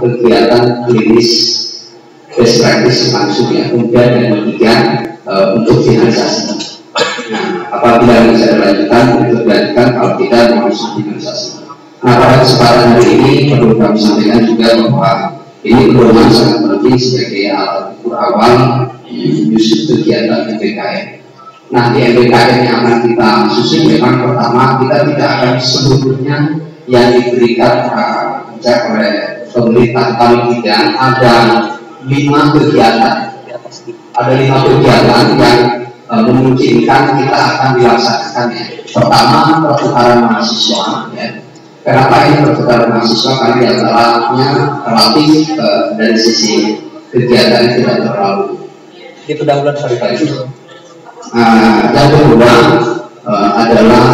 kegiatan klinis best practice langsung ya, kemudian yang ketiga untuk finalisasi. Nah, apabila bisa dilanjutkan, untuk dilanjutkan, kalau tidak langsung finalisasi. Nah, pada kesempatan hari ini perlu kami sampaikan juga bahwa ini pedoman sangat penting sebagai alat ukur awal justru kegiatan MBKM. Nah, di MBKM yang akan kita susun memang pertama kita tidak akan seluruhnya yang diberikan oleh pemerintah, paling tidak ada 5 kegiatan. Ada 5 kegiatan yang memungkinkan kita akan dilaksanakannya. Pertama, pertukaran mahasiswa. Ya. Kenapa ini pertukaran mahasiswa? Karena diantaranya relatif dari sisi kegiatan tidak terlalu di pendahuluan syarikat itu. Yang kedua adalah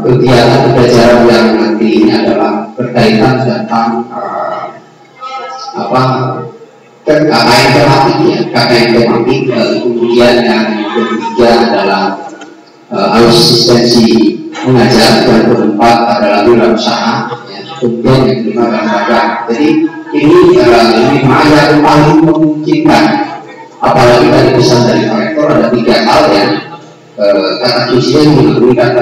kegiatan pembelajaran yang nanti ini adalah berkaitan tentang KKN tematik ya, KKN tematik. Kemudian yang ketiga adalah asistensi mengajar, yang keempat adalah wirausaha, ya. Kemudian yang kelima adalah dagang. Jadi ini 5 yang paling memungkinkan. Apalagi dari pesan dari rektor ada 3 hal yang kata kuncinya memberikan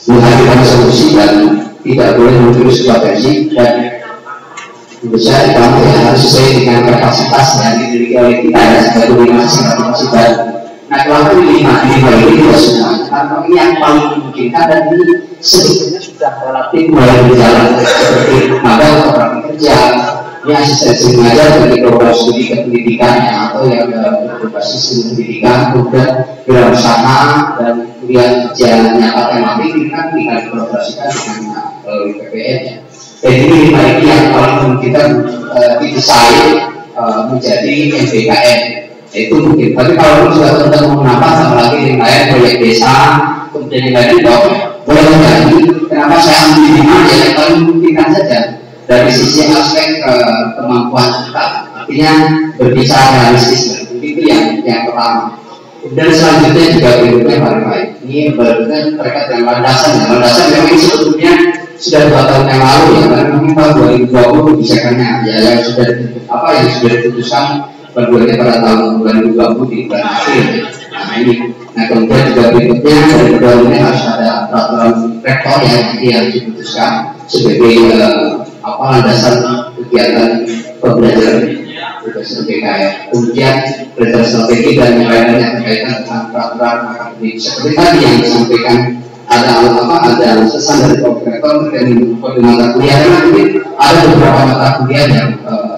menghadirkan solusi dan tidak boleh menuju sebuah versi, dan menurut saya kamu ya harus sesuai dengan kapasitas yang dimiliki oleh kita ya sebagai organisasi baru. Nah, kalau 5 ini tidak semua, karena ini yang paling memungkinkan dan ini sebetulnya sudah relatif mulai berjalan seperti magang orang kerja, ya asistensi mengajar dari program studi kependidikannya atau yang berbasis ilmu pendidikan, kemudian wirausaha dan kuliah kerja nyata tematik ini kan tinggal dioperasikan dengan PPN ya. Dan ini 5 ini yang paling memungkinkan didesain menjadi MBKM. Itu mungkin, tapi kalau sudah tentang mengapa apalagi yang lain proyek desa, kemudian yang lain boleh menjadi kenapa saya ambil 5 ya paling memungkinkan saja dari sisi aspek kemampuan kita, artinya berbicara realistis, itu yang pertama. Dan selanjutnya juga berikutnya paling baik. Ini berikutnya terkait dengan landasan yang ini sebetulnya sudah 2 tahun yang lalu ya, karena mungkin tahun 2020 kebijakannya ya yang sudah diputuskan berduanya pada tahun 2020 di bulan April. Nah ini, kemudian juga berikutnya dari peraturannya harus ada peraturan rektor yang diputuskan sebagai landasan kegiatan pembelajaran BKM. Kemudian belajar strategi dan yang lainnya berkaitan dengan peraturan akademik. Seperti tadi yang disampaikan ada pesan dari rektor dan mata kuliah, mungkin ada beberapa mata kuliah yang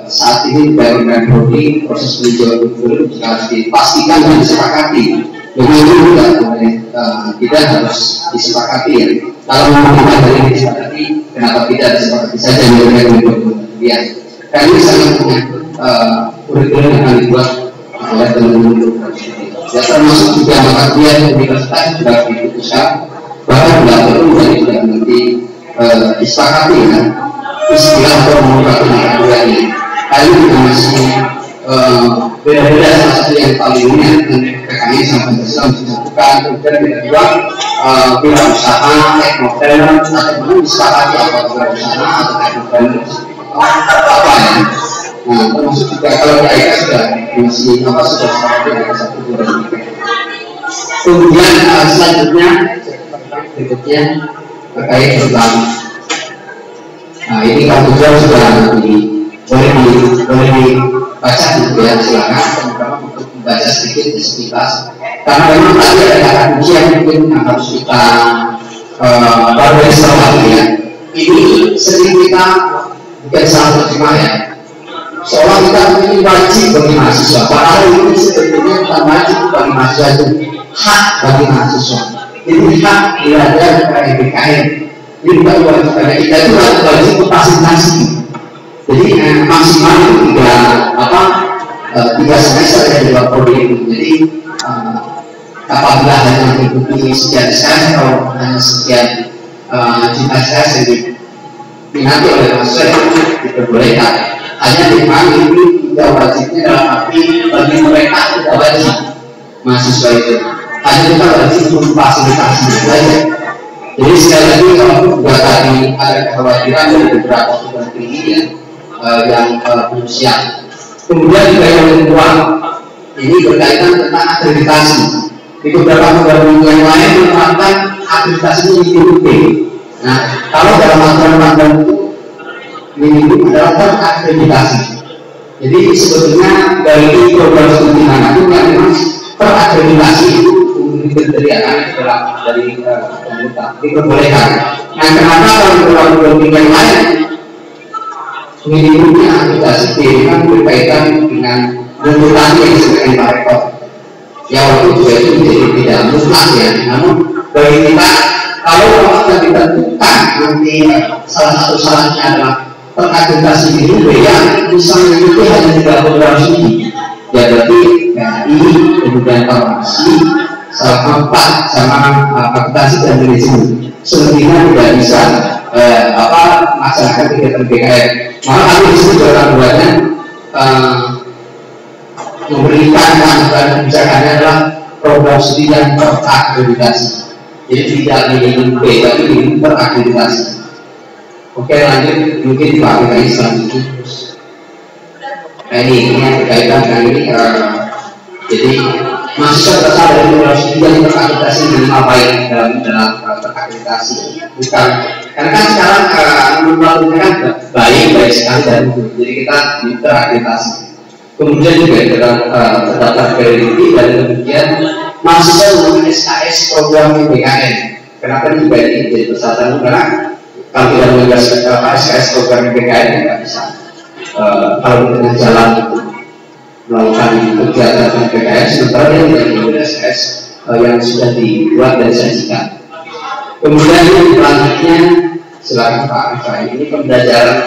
saat ini dari prodi proses peninjauan kurikulum harus dipastikan dan disepakati. Begitu juga tidak harus disepakati ya. Kalau kita dari disepakati, kenapa tidak disepakati saja dengan kuliah? Karena ini sangat menyangkut kurikulum yang akan dibuat oleh teman-teman. Ya termasuk juga mata kuliah universitas juga diputuskan bahkan tidak perlu dan tidak nanti disepakati ya istilah atau menggunakan mata kuliah ini. Kali ini masih beda-beda. Salah satu yang paling umum PKI sampai Islam disatukan, kemudian yang kedua wirausaha, teknopreneur atau disepakati apa wirausaha atau teknopreneur apa ya. Nah termasuk juga kalau KIK sudah masih sudah seperti ada satu bulan. Kemudian selanjutnya berikutnya terkait tentang ini kalau sudah boleh dibaca gitu ya, silakan teman-teman untuk membaca sedikit di sekitar, karena memang tadi ada kata kunci yang mungkin harus kita lagi ya. Ini sering kita bukan salah terjemah ya, seolah kita ini wajib bagi mahasiswa, padahal ini sebetulnya bukan wajib bagi mahasiswa, itu hak bagi mahasiswa. Ini hak belajar kepada BKM. Ini bukan wajib pada kita, itu wajib fasilitasi. Jadi maksimal itu 3 semester ya di bawah prodi itu. Jadi apabila hanya mengikuti sekian SKS atau hanya sekian juta SKS yang diminati oleh mahasiswa itu diperbolehkan. Hanya memang ini tidak wajibnya dalam arti bagi mereka tidak wajib mahasiswa itu. Hanya kita wajib memfasilitasi saja. Jadi sekali lagi kalau juga tadi ada kekhawatiran dari beberapa perguruan tinggi yang belum siap. Kemudian juga yang kedua, ini berkaitan tentang akreditasi. Di beberapa perguruan tinggi yang lain menerapkan akreditasinya ITB. Nah, kalau dalam aturan itu minimum adalah terakreditasi. Jadi sebetulnya dari program studi manapun yang memang terakreditasi itu kriteria dari pemerintah diperbolehkan. Nah, kenapa kalau program yang lain minimumnya akreditasi kan berkaitan dengan reputasi yang disebutkan Pak Rektor. Ya waktu juga itu menjadi tidak mutlak ya. Namun bagi kita kalau kita ditentukan nanti salah satu syaratnya adalah terakreditasi itu yang misalnya itu hanya 3 program studi. Ya berarti KI, kemudian farmasi, sama akreditasi dan manajemen. Selebihnya tidak bisa masyarakat kegiatan BKN. Maka kami disini juga memberikan kebijakannya adalah program studi yang terakreditasi. Jadi tidak minimum B, tapi minimum terakreditasi. Oke, lanjut mungkin Pak PKI selanjutnya. Nah ini yang berkaitan dengan ini. Jadi mahasiswa berasal dari program studi yang terakreditasi minimal baik dalam terakreditasi. Bukan karena kan sekarang menurut kan baik sekali dan jadi kita terakreditasi. Kemudian juga terdaftar validity dan kemudian mahasiswa memiliki SKS program PBKN. Kenapa juga ini jadi persyaratan karena kalau tidak memiliki SKS program PBKN tidak bisa kalau dengan jalan itu melakukan kegiatan PBKN sementara dia tidak memiliki SKS yang sudah dibuat dan disajikan. Kemudian selanjutnya silakan Pak Rifai, ini pembelajaran.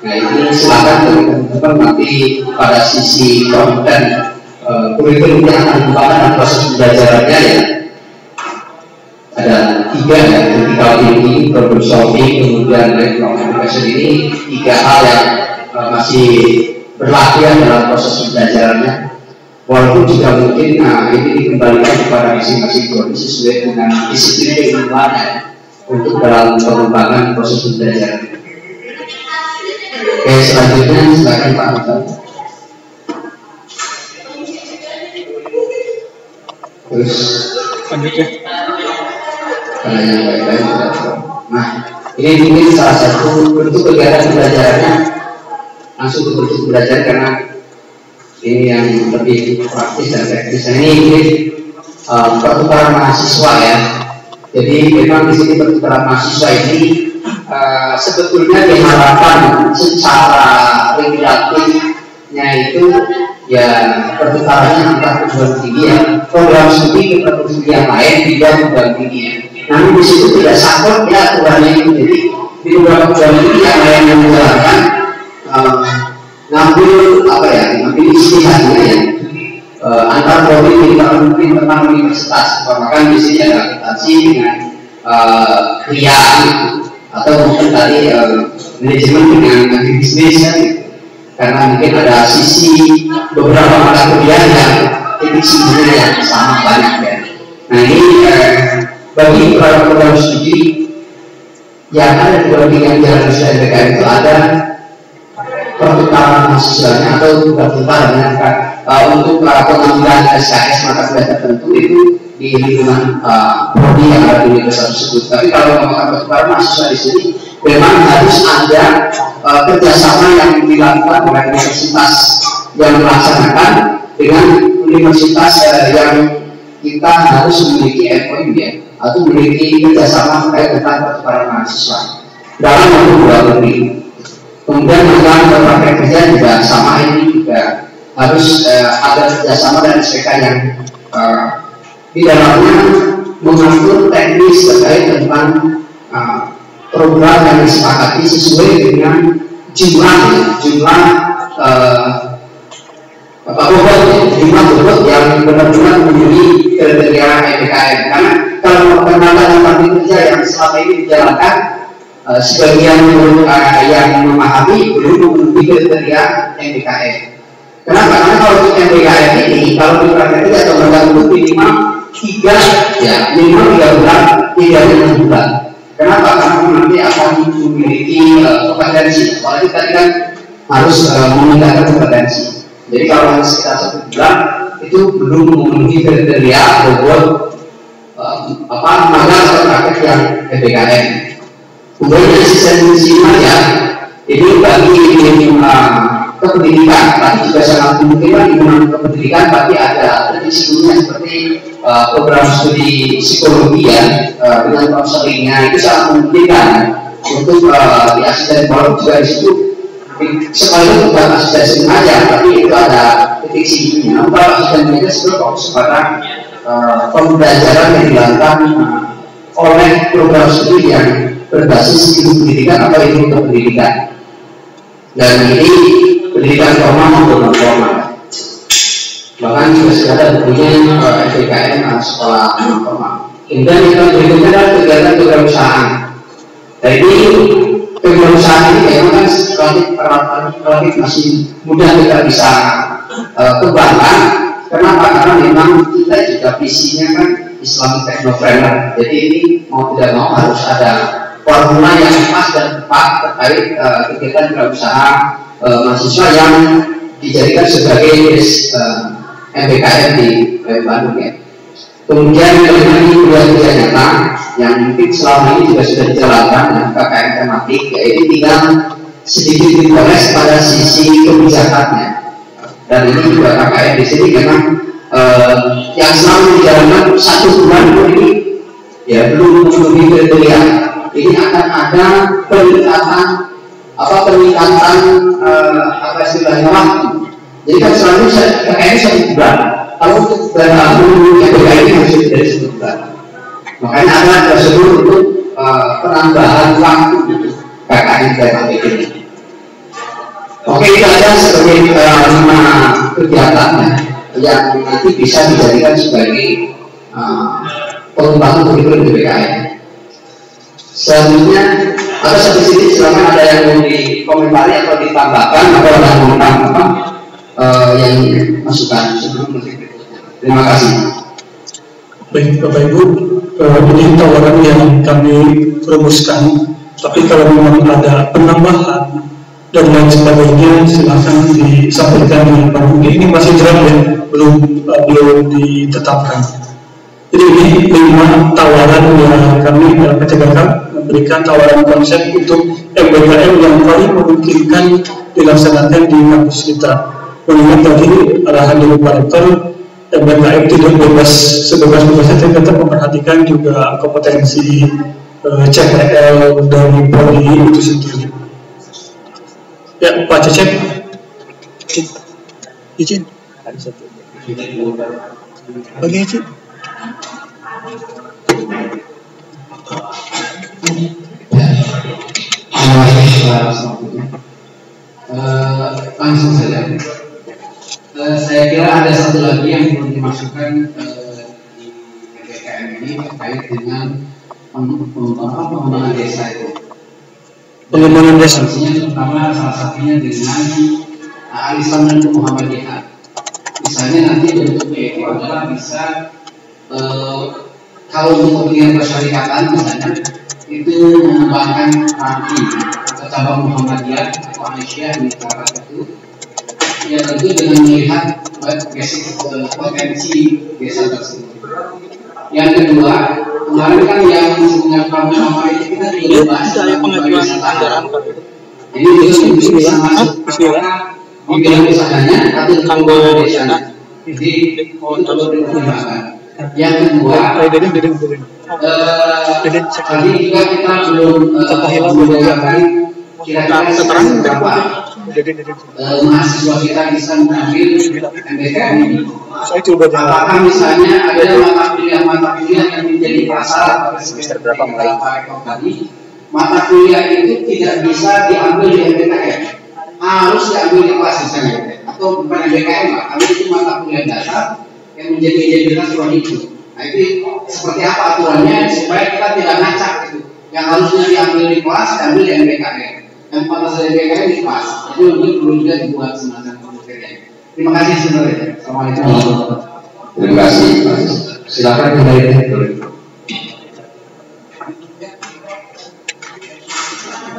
Nah ini silakan teman-teman nanti pada sisi konten kurikulum yang akan dikembangkan dan proses pembelajarannya ya ada 3 ya, critical thinking, problem solving, kemudian lifelong education. Ini 3 hal yang masih berlaku ya dalam proses pembelajarannya. Walaupun juga mungkin ini dikembalikan kepada masing-masing prodi sesuai dengan disiplin keilmuannya untuk dalam pengembangan proses pembelajaran. Oke, selanjutnya silakan Pak Anton. Terus lanjutnya. Karena yang baik-baik tidak tahu. Nah, ini mungkin salah satu bentuk kegiatan pembelajarannya langsung bentuk belajar karena ini yang lebih praktis dan teknis. Ini mungkin pertukaran mahasiswa ya. Jadi memang di sini pertukaran mahasiswa ini sebetulnya diharapkan secara regulatifnya itu ya pertukarannya antar perguruan tinggi ya, program studi ke perguruan tinggi yang lain juga perguruan tinggi ya. Namun di situ tidak sakit ya aturannya itu. Jadi di beberapa perguruan tinggi yang lain yang menjalankan ngambil istihadnya ya antar prodi mungkin tentang universitas. Bahkan di sini ada akreditasi dengan riak atau mungkin tadi manajemen dengan bisnis ya, karena mungkin ada sisi beberapa mata kuliah yang titik sebenarnya yang sama banyak ya. Nah ini bagi program studi yang ada di perguruan jalan SBMPTN itu ada pertukaran mahasiswanya atau pertukaran untuk pengambilan SKS mata kuliah tertentu itu di lingkungan prodi yang ada di universitas tersebut. Tapi kalau melakukan pertukaran mahasiswa di sini memang harus ada kerjasama yang dilakukan oleh universitas yang melaksanakan dengan universitas yang kita harus memiliki MOU ya, atau memiliki kerjasama terkait tentang pertukaran mahasiswa dalam waktu 2 negeri. Kemudian tentang berbagai kerja juga sama, ini juga harus ada kerjasama dan SPK yang di dalamnya mengatur teknis terkait tentang program yang disepakati sesuai dengan jumlah bobot yang benar-benar memenuhi kriteria PBKN. Karena kalau melakukan kerja yang selama ini dijalankan sebagian yang memahami belum memenuhi kriteria MBKN. Kenapa? Karena kalau untuk MBKN ini kalau dipraktekkan atau minimal minimal 3 bulan, 6 bulan. Kenapa? Karena nanti akan memiliki kompetensi. Apalagi tadi kan harus meningkatkan kompetensi. Jadi kalau sekitar 1 bulan itu belum memenuhi kriteria bobot magang atau praktek yang PPKM. Kemudian asistensi ya, ini bagi kependidikan, tapi juga sangat mungkin di pendidikan, tapi ada diskusinya seperti program studi psikologi ya, dengan konselingnya itu sangat memungkinkan untuk di asisten psikolog juga di situ. Sekali bukan asisten aja, tapi itu ada titik sininya. Kalau asisten itu sebetulnya fokus pada pembelajaran yang dilakukan oleh program studi yang berbasis ilmu pendidikan atau ilmu pendidikan. Dan ini pendidikan formal maupun non formal. Bahkan juga sudah ada bukunya FPKM sekolah formal. Kemudian yang berikutnya adalah kegiatan kewirausahaan. Jadi kewirausahaan ini memang relatif masih mudah kita bisa kembangkan. Kenapa? Karena memang kita juga visinya kan Islamic Technopreneur. Jadi ini mau tidak mau harus ada formula yang pas dan tepat terkait kegiatan kewirausaha mahasiswa yang dijadikan sebagai MBKM di Bandung ya. Kemudian ini kerja nyata yang mungkin selama ini juga sudah dijalankan dengan KKN tematik, yaitu tinggal sedikit dipoles pada sisi kebijakannya. Dan ini juga KKN di sini memang yang selalu dijalankan 1 bulan ini ya belum memenuhi kriteria. Ini akan ada peningkatan istilahnya waktu. Jadi kan selalu KKN 1 bulan. Kalau untuk KKN ini harus dari 1 bulan. Makanya ada prosedur untuk penambahan waktu KKN tematik ini. Oke, itu ada sebagai 5 kegiatan yang nanti bisa dijadikan sebagai pengembangan kurikulum PPKM. Selanjutnya ada satu sisi, silakan ada yang mau dikomentari atau ditambahkan atau ada yang mau tambahkan yang masukan sebelum berikutnya. Terima kasih. Baik Bapak Ibu, ini tawaran yang kami rumuskan. Tapi kalau memang ada penambahan dan lain sebagainya, silakan disampaikan dengan Pak Budi. Ini masih draft ya, belum ditetapkan. Jadi ini 5 tawaran yang kami PTKK memberikan tawaran konsep untuk MBKM yang paling memungkinkan dilaksanakan di kampus kita. Mengingat tadi arahan dari Pak Rektor, MBKM tidak bebas sebebas-bebasnya, tapi tetap memperhatikan juga kompetensi CPL dari Prodi itu sendiri. Ya, Pak Cecep. Izin. Bagi izin. Langsung saja. Saya kira ada satu lagi yang perlu dimasukkan di PPKM ini terkait dengan pengembangan desa itu. Pengembangan desa. Terutama salah satunya dengan Al-Islam dan Muhammadiyah. Misalnya nanti bentuknya itu adalah bisa kalau untuk kepentingan persyarikatan misalnya itu mengembangkan arti atau cabang Muhammadiyah atau Aisyah di masyarakat itu, ya tentu dengan melihat basic potensi desa tersebut. Yang kedua, kemarin kan yang dengan sama itu kita juga bahas pengajuan anggaran. Jadi itu bisa masuk karena di bidang usahanya atau tanggung desanya. Jadi untuk dipertimbangkan. Yang kedua, tadi juga kita belum menggunakan kira-kira berapa mahasiswa kita bisa mengambil MBKM ini. Apakah misalnya ada mata kuliah yang menjadi pasar semester berapa mulai tadi, mata kuliah itu tidak bisa diambil di MBKM, harus diambil di kelas misalnya, atau bukan MBKM lah, tapi itu mata kuliah dasar yang menjadi identitas ruang itu. Nah itu seperti apa aturannya supaya kita tidak ngacak gitu. Yang harusnya diambil di kelas, diambil di MBKM. Yang pada saya MBKM di kelas. Jadi untuk perlu juga dibuat semacam pembuktian. Terima kasih sebenarnya. Assalamualaikum. Terima kasih. Silakan kembali dulu.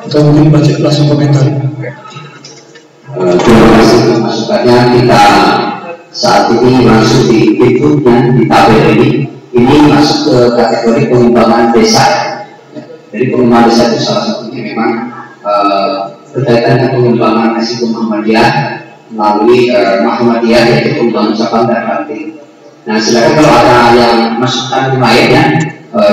Atau mungkin baca langsung komentar. Terima kasih masukannya. Kita saat ini masuk di inputnya di tabel ini masuk ke kategori pengembangan desa. Jadi pengembangan desa itu salah satunya memang berkaitan dengan pengembangan Asyikum Muhammadiyah melalui Muhammadiyah, yaitu pengembangan cabang dan ranting. Nah, silakan kalau ada yang masukan lainnya,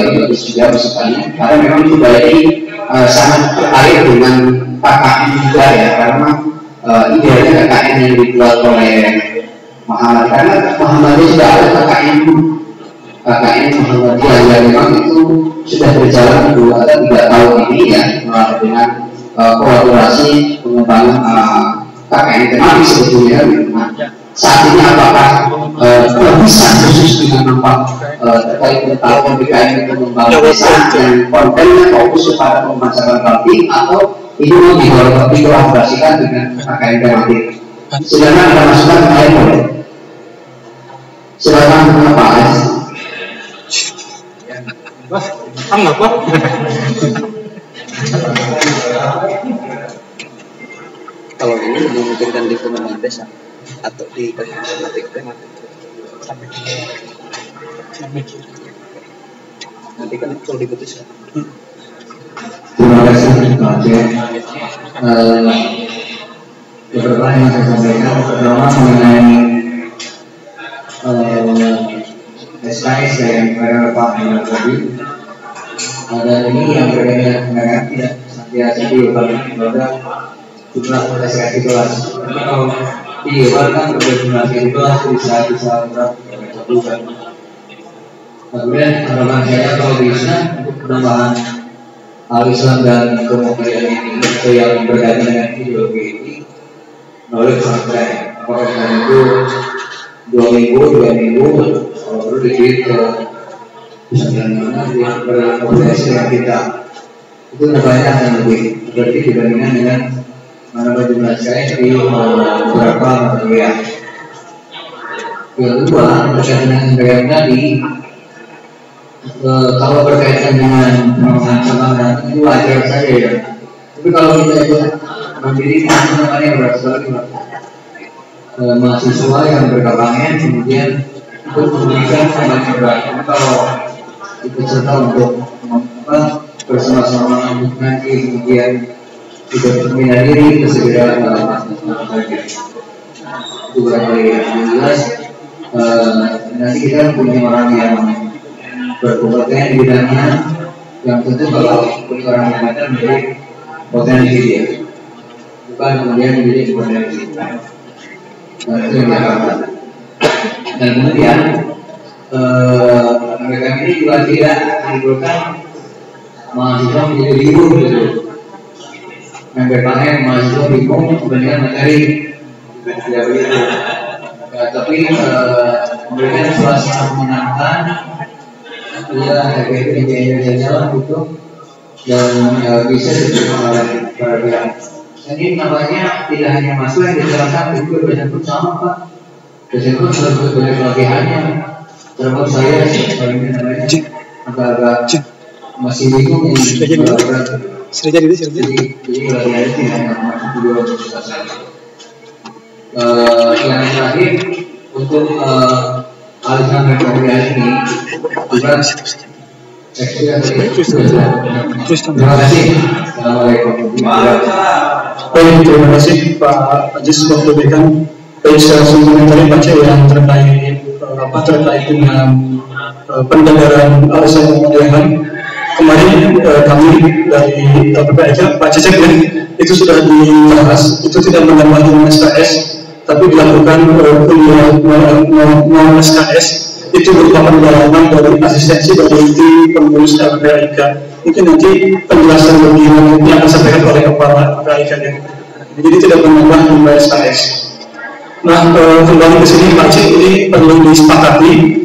itu bagus juga masukannya, karena memang itu berarti sangat terkait dengan KKN juga ya, karena idealnya KKN yang dibuat oleh Muhammad, karena Muhammadiyah sudah ada KKN Muhammadiyah yang memang itu sudah berjalan 2 atau 3 tahun ini ya, dengan kolaborasi pengembangan KKN tematik sebetulnya. Nah, saat ini apakah bisa khusus dengan nampak terkait tentang PBKM pengembangan desa dan kontennya fokus kepada pemasaran praktik, atau ini mau dikolaborasikan dengan KKN tematik? Silakan ada masukan, saya boleh. Silakan Pak S. Apa? Kalau ini memungkinkan di pengembangan desa atau di tematik nanti kan kalau diputuskan. Terima kasih Pak Aceh. Beberapa yang saya sampaikan, pertama mengenai SKS yang pada Pak Henry tadi, dan ini yang berbeda dengan tidak biasa diulang pada jumlah SKS itu lah. Kalau diulang berjumlah itu bisa berat bukan. Kemudian harapan saya kalau bisa untuk penambahan al-Islam dan kemudian ini yang berkaitan dengan ideologi ini oleh sampai apakah itu 2 minggu kalau perlu dikit ke mana yang berkoordinasi dengan kita itu banyak yang lebih berarti dibandingkan dengan mana jumlah saya di beberapa material. Yang kedua, berkaitan dengan yang tadi, kalau berkaitan dengan pengembangan itu wajar saja ya. Tapi kalau kita itu memilih namanya berat sekali mahasiswa yang berkampanye kemudian itu memberikan banyak berat. Kalau ikut serta untuk bersama-sama untuk nanti kemudian tidak memindah diri kesegera itu barangkali yang jelas. Nanti kita punya orang yang berkompeten di bidangnya, yang tentu kalau punya orang yang ada menjadi potensi dia, bukan kemudian menjadi potensi. Nah, itu yang diharapkan. Dan kemudian mereka ini juga tidak menimbulkan mahasiswa menjadi bingung gitu. MPKM mahasiswa bingung kemudian materi tidak begitu. Tapi memberikan suasana menyenangkan, ya kayak jalan gitu, dan bisa diterima oleh para pihak. Dan ini namanya tidak hanya mahasiswa yang dijelaskan, itu dosen pun sama Pak. Dosen pun harus banyak pelatihannya. Termasuk saya sebagai namanya agak-agak masih bingung ini. Sudah jadi. Jadi pelatihannya tidak hanya masuk video universitas saja. Yang terakhir untuk alisan rekreasi ini juga terima kasih. Assalamualaikum. Baik, terima kasih Pak Ajis sudah memberikan secara komentari baca yang terkait dengan pendengaran alisan Muhammadiyah. Kemarin kami dari PPK Pak Cecep itu sudah dibahas, itu tidak menambah SKS, tapi dilakukan kuliah non SKS, itu merupakan pendalaman dari asistensi dari tim pengurus LPIK. Mungkin nanti penjelasan lebih lanjutnya akan disampaikan oleh kepala LPIK. Jadi tidak menambah jumlah SKS. Nah, kembali ke sini Pak Cecep, ini perlu disepakati.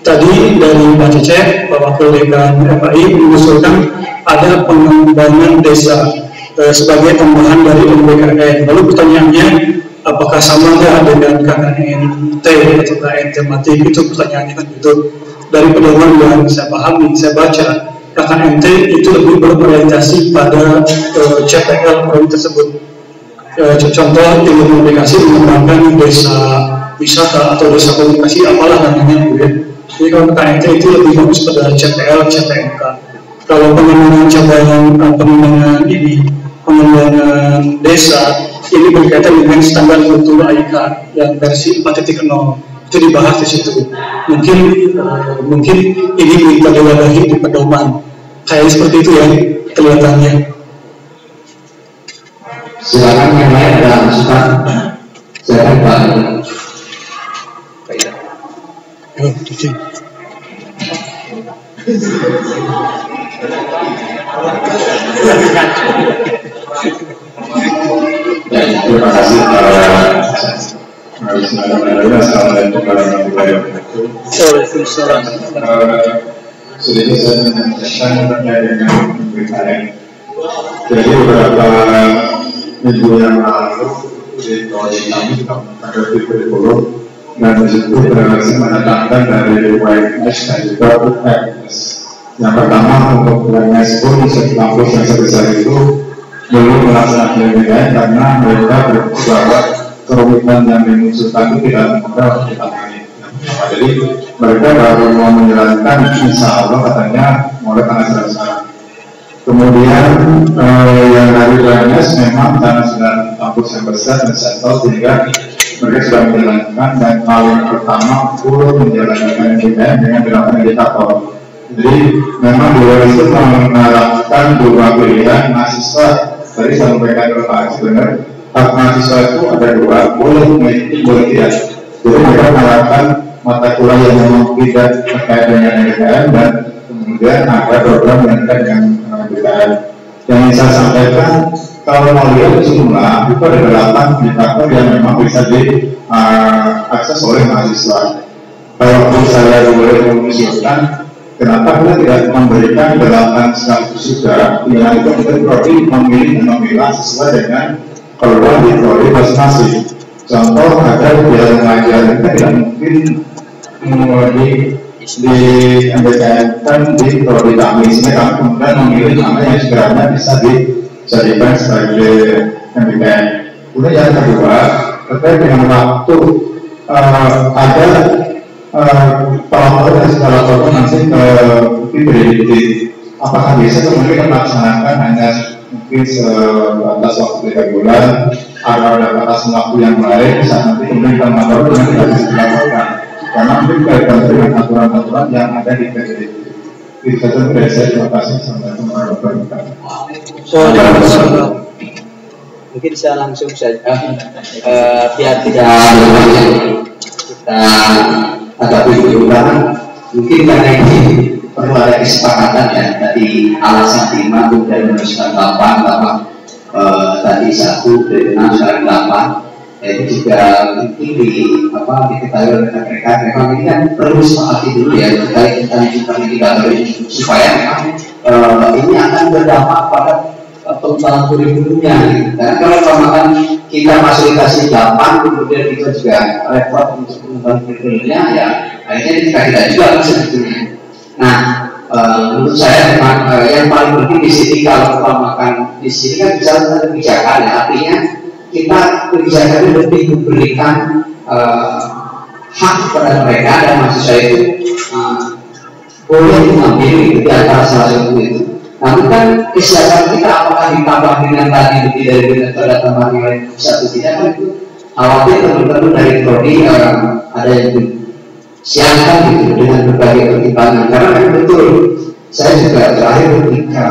Tadi dari Pak Cecep, Bapak Dekan FAI mengusulkan ada pengembangan desa sebagai tambahan dari MBKN. Lalu pertanyaannya, apakah sama nggak dengan KKN T atau KKN tematik? Itu pertanyaannya kan itu. dari pedoman yang saya pahami, saya baca, KKNT itu lebih berorientasi pada CPL proyek tersebut. Contoh ilmu komunikasi mengembangkan desa wisata atau desa komunikasi apalah namanya Bu ya. Jadi kalau KKNT itu lebih fokus pada CPL, CPMK. Kalau pengembangan pengembangan desa ini berkaitan dengan standar mutu AIK yang versi 4.0 itu dibahas di situ. Mungkin ini bisa diwadahi di pedoman. Kayak seperti itu ya kelihatannya. Silakan yang lain ada masukan. Silakan Pak. Terima kasih. Assalamualaikum warahmatullahi wabarakatuh. Waalaikumsalam. Jadi saya menyampaikan terkait dengan pemberitaan. Jadi beberapa minggu yang lalu di proyek kami ada di kurikulum dan disitu berhasil mendatangkan dari UMS dan juga UMS. Yang pertama untuk UMS pun kampus yang sebesar itu belum melaksanakan PPKM karena mereka berpikir bahwa kerumitan yang dimunculkan itu tidak mudah untuk ditangani. Jadi mereka baru mau menjalankan insya Allah katanya mulai tanggal 11. Kemudian yang dari UMS memang karena sudah kampus yang besar dan settle sehingga mereka sudah menjalankan dan tahun pertama full menjalankan PPKM dengan 8 indikator. Jadi memang beliau itu menerapkan dua pilihan mahasiswa. Tadi saya sampaikan ke Pak sebenarnya hak mahasiswa itu ada dua, boleh mengikuti, boleh tidak. Jadi mereka menerapkan mata kuliah yang memang tidak terkait dengan PPKM dan kemudian ada program yang terkait dengan PPKM. Yang saya sampaikan, kalau mau lihat jumlah itu ada 8 indikator yang memang bisa diakses oleh mahasiswa. Kalaupun saya boleh mengusulkan, kenapa kita tidak memberikan 8 sekaligus juga? Yang itu kita prodi memilih dan memilah sesuai dengan peluang di prodi masing-masing. Contoh ada biaya mengajar kita tidak mungkin di MBKM di prodi kami, sehingga kami kemudian memilih nama yang sekiranya bisa dijadikan sebagai MBKM. Kemudian yang kedua terkait dengan waktu ada pelaporan secara formal nanti ke PPDB. Apakah bisa kemudian melaksanakan hanya mungkin sebatas waktu 3 bulan atau ada batas waktu yang lain saat nanti kemudian kita melaporkan dengan tidak bisa dilaporkan karena mungkin kaitan dengan aturan-aturan yang ada di PPDB. Itu saja dari saya. Terima kasih. Assalamualaikum warahmatullahi wabarakatuh. Mungkin saya langsung saja biar tidak kita hadapi dulu karena mungkin karena ini perlu ada kesepakatan ya tadi alasan 5 kemudian meneruskan 8 bahwa tadi 1 dari 6 sekarang 8 itu juga mungkin diketahui oleh mereka memang ini kan perlu sepakati dulu ya terkait tentang indikator ini supaya memang ini akan berdampak pada pengembangan kurikulumnya karena kalau misalkan kita fasilitasi 8 kemudian kita juga repot untuk pengembangan kurikulumnya ya akhirnya kita tidak juga sebetulnya. Nah menurut saya memang yang paling penting di sini kalau makan di sini kan bisa ada kebijakan ya artinya kita kebijakan lebih memberikan hak kepada mereka dan mahasiswa itu boleh mengambil di antara salah satu itu. Namun kan kesiapan kita apakah ditambah dengan tadi lebih dari dengan tambahan nilai bisa atau tidak kan itu khawatir teman-teman dari prodi ada yang siapkan gitu dengan berbagai pertimbangan karena memang betul saya juga terakhir ketika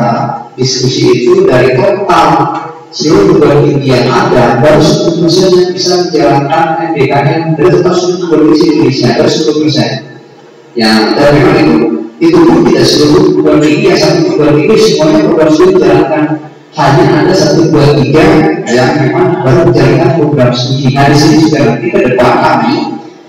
diskusi itu dari total seluruh perguruan tinggi yang ada baru 10% yang bisa menjalankan MBKM dari total seluruh perguruan tinggi Indonesia baru 10%. Ya dan memang itu pun tidak seluruh perguruan tinggi yang satu perguruan tinggi semuanya program studi menjalankan hanya ada 1, 2, 3 yang memang baru menjalankan program studi. Nah di sini juga nanti ke depan kami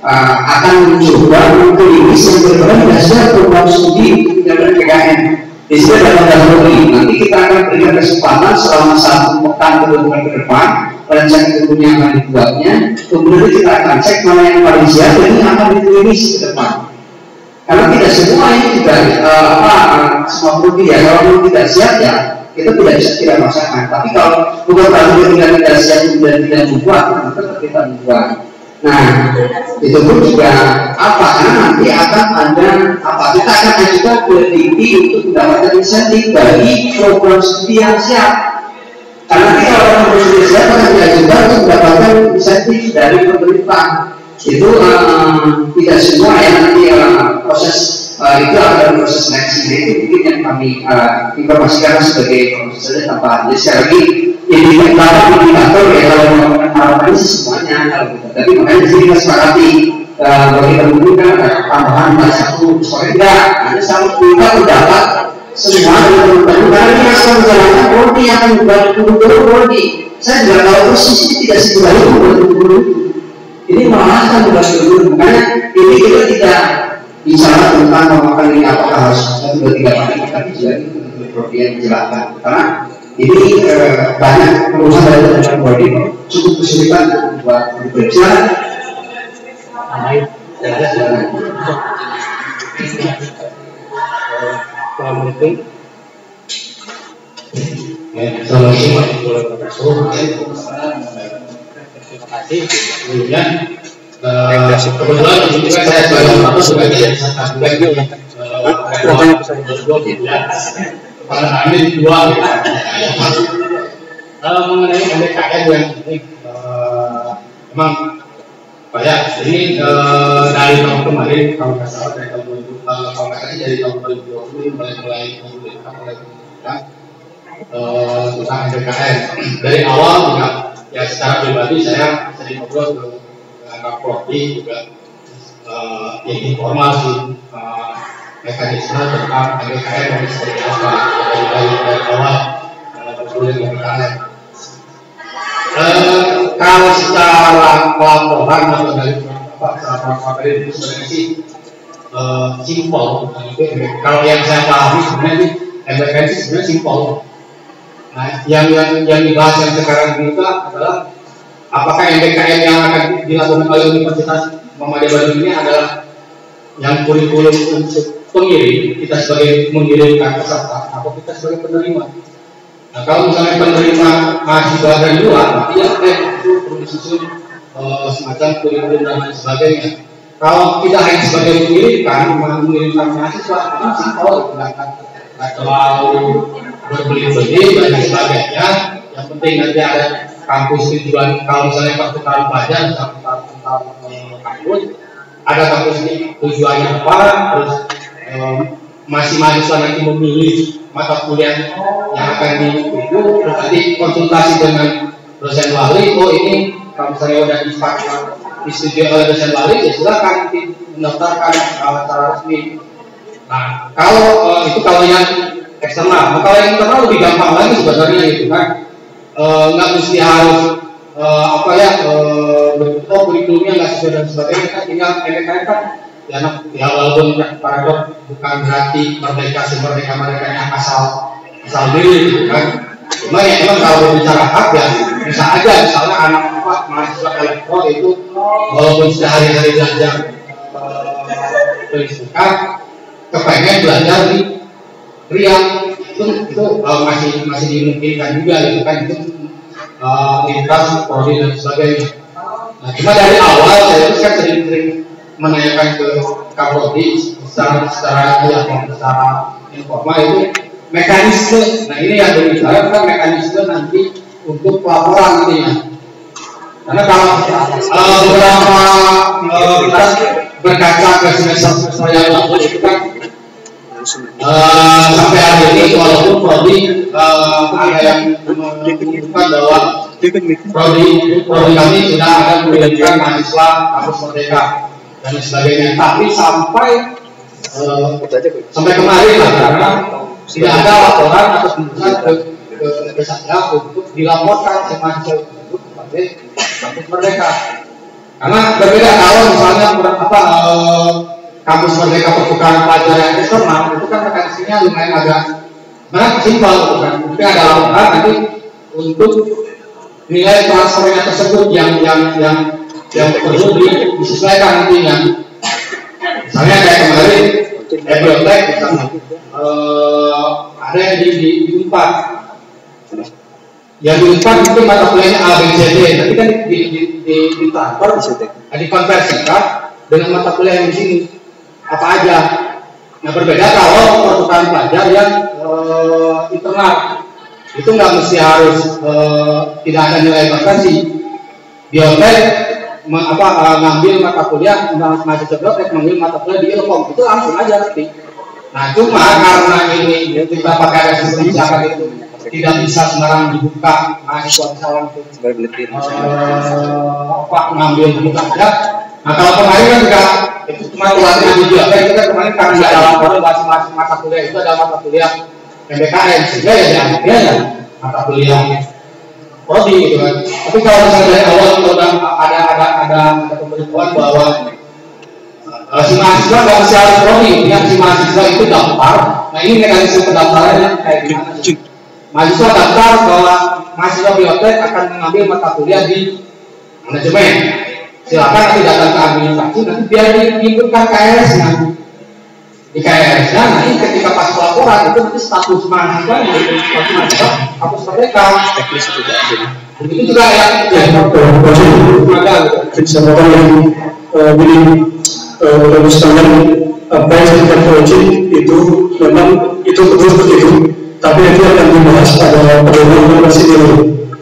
akan mencoba untuk ini sebenarnya dasar program studi dan PKM. Di sini ada pendahului. Nanti kita akan berikan kesempatan selama 1 pekan ke depan rencana tentunya akan dibuatnya. Kemudian kita akan cek mana yang paling siap dan ini akan ditulis ke depan. Karena tidak semua ini juga semua prodi ya, kalau tidak siap ya kita tidak masakan. Tapi kalau beberapa tidak siap dan tidak membuat, maka kita membuat. Nah, itu pun juga karena nanti akan ada kita akan ajukan ke DIPI untuk mendapatkan insentif bagi program studi yang siap. Karena kalau program studi siap akan diajukan untuk mendapatkan insentif dari pemerintah. Itu tidak semua ya, nanti proses itu ada proses seleksi. Itu mungkin yang kami informasikan sebagai proses saja tanpa sekali lagi indikator ya, kalau melakukan harapan ini semuanya kalau gitu. Tapi makanya di sini kita sepakati bahwa kita membutuhkan tambahan satu soalnya tidak ada sama kita mendapat semua dari teman-teman. Karena ini akan menjalankan prodi yang akan membantu prodi. Saya juga tahu persis tidak semudah itu membantu. Ini melelahkan tugas guru. Makanya ini kita tidak bicara tentang memakan ini apakah harus 1, 2, 3 kali, tapi juga ini prodi yang menjelaskan. Karena ini banyak perusahaan dari teman-teman prodi cukup kesulitan untuk membuat bekerja. Assalamualaikum. Assalamualaikum warahmatullahi wabarakatuh. Terima kasih sebelumnya. Kebetulan juga saya sebagai karena kami dua mengenai MBKN yang ini memang banyak ini dari tahun kemarin kalau nggak salah dari tahun 2020 mulai tentang MBKN. Dari awal juga ya secara pribadi saya sering ngobrol dengan Kak Prodi juga informasi mekanisme tentang MBKN yang seperti apa dari awal bergulir MBKN. Kalau secara laporan atau dari apa itu sebenarnya sih simpel. Kalau yang saya pahami sebenarnya MBKN sih sebenarnya simpel. Nah, yang dibahas yang sekarang kita adalah apakah MBKN yang akan dilakukan oleh Universitas Muhammadiyah Bandung ini adalah yang kurikulum untuk pengirim, kita sebagai mengirimkan peserta, atau kita sebagai penerima. Nah, kalau misalnya penerima mahasiswa dari luar, dia itu perlu disusun semacam kurikulum dan lain sebagainya. Kalau tidak hanya sebagai mengirimkan mahasiswa, itu simpel, tidak terlalu berbelit-belit dan lain sebagainya. Yang penting nanti ada kampus tujuan, kalau misalnya pertukaran pelajar, misalnya kampus, ada kampus ini tujuannya apa, terus masih mahasiswa nanti memilih mata kuliah yang akan diikuti, terus nanti konsultasi dengan dosen wali. Oh ini kalau misalnya udah disetujui oleh dosen wali, ya silakan mendaftarkan secara resmi. Nah kalau itu kalau yang eksternal, nah, kalau yang internal lebih gampang lagi sebenarnya itu kan, nggak mesti harus kurikulumnya nggak sesuai dan sebagainya, kan tinggal MBKN kan ya walaupun para dok bukan berarti merdeka mereka yang asal diri gitu kan. Cuma ya emang kalau bicara hak ya bisa aja misalnya anak mahasiswa elektro itu walaupun sudah hari-hari belajar tulisan kepengen belajar di Riau itu masih dimungkinkan juga gitu kan, itu lintas prodi dan sebagainya. Nah, cuma dari awal saya itu kan sering menanyakan ke Kak Prodi secara informal itu mekanisme. Nah ini yang berbicara kan mekanisme nanti untuk pelaporan nantinya. Karena kalau beberapa kita berkaca ke semester yang lalu itu kan sampai hari ini walaupun Prodi ada yang menunjukkan bahwa Prodi kami sudah ada mengirimkan mahasiswa kampus Merdeka dan sebagainya, tapi sampai kemarin lah karena tidak ada laporan atau keputusan ke saya untuk dilaporkan mahasiswa itu sebagai kampus Merdeka. Karena berbeda kalau misalnya kampus Merdeka pertukaran pelajar yang eksternal itu kan mekanismenya lumayan agak simpel kan, tapi ada laporan nanti untuk nilai transfernya tersebut yang perlu disesuaikan nantinya. Misalnya kayak kemarin bibliotek misalnya ada yang di Unpad. Yang di Unpad itu mata kuliahnya A, B, C, D. Nanti kan di transfer, dikonversikan dengan mata kuliah yang di sini apa aja. Nah berbeda kalau pertukaran pelajar yang internal itu nggak mesti harus tidak ada nilai konversi. Biotek ngambil mata kuliah mahasiswa biotek ngambil mata kuliah di Ilkom itu langsung aja nanti. Nah cuma karena ini kita pakai ada sistem zakat itu tidak bisa sembarang dibuka mahasiswa misalnya ngambil buka aja. Nah kalau kemarin kan enggak itu cuma kelasnya di biotek itu kan kemarin karena dalam mata kuliah itu ada mata kuliah MBKM sehingga ya dianggapnya ya mata kuliah prodi gitu kan. Tapi kalau misalnya dari awal itu ada pemberitahuan bahwa si mahasiswa nggak mesti harus prodi, yang si mahasiswa itu daftar. Nah ini mekanisme pendaftarannya kayak gimana? Mahasiswa daftar bahwa mahasiswa biotek akan mengambil mata kuliah di manajemen. Silakan nanti datang ke administrasi, nanti biar diikutkan KRS-nya. Di KRS-nya nanti ketika pas pelaporan itu nanti status mahasiswa yang status mahasiswa hapus merdeka. Begitu juga yang kesempatan yang perpustakaan apa yang saya kaji itu memang itu betul begitu. Tapi itu akan dibahas pada pedoman masih dulu.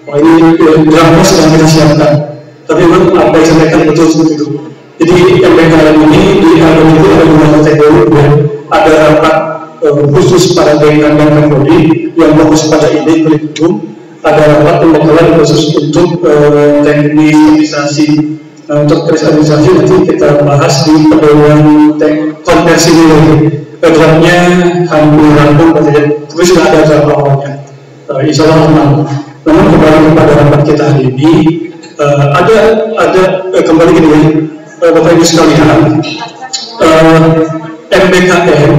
Ini draftnya sedang kita siapkan. Tapi memang apa yang saya katakan betul seperti itu. Jadi MBKM ini di dalam itu ada dua kategori, ada rapat khusus pada dekan dan prodi yang fokus pada ini kurikulum, ada rapat pembekalan khusus untuk teknik administrasi. Nah untuk teknis administrasi nanti kita bahas di pedoman konversi nilai. Draftnya hampir rampung, tapi sudah ada draft awalnya. Insya Allah aman. Namun kembali kepada rapat kita hari ini, ada kembali gini ya. Bapak Ibu sekalian, MBKM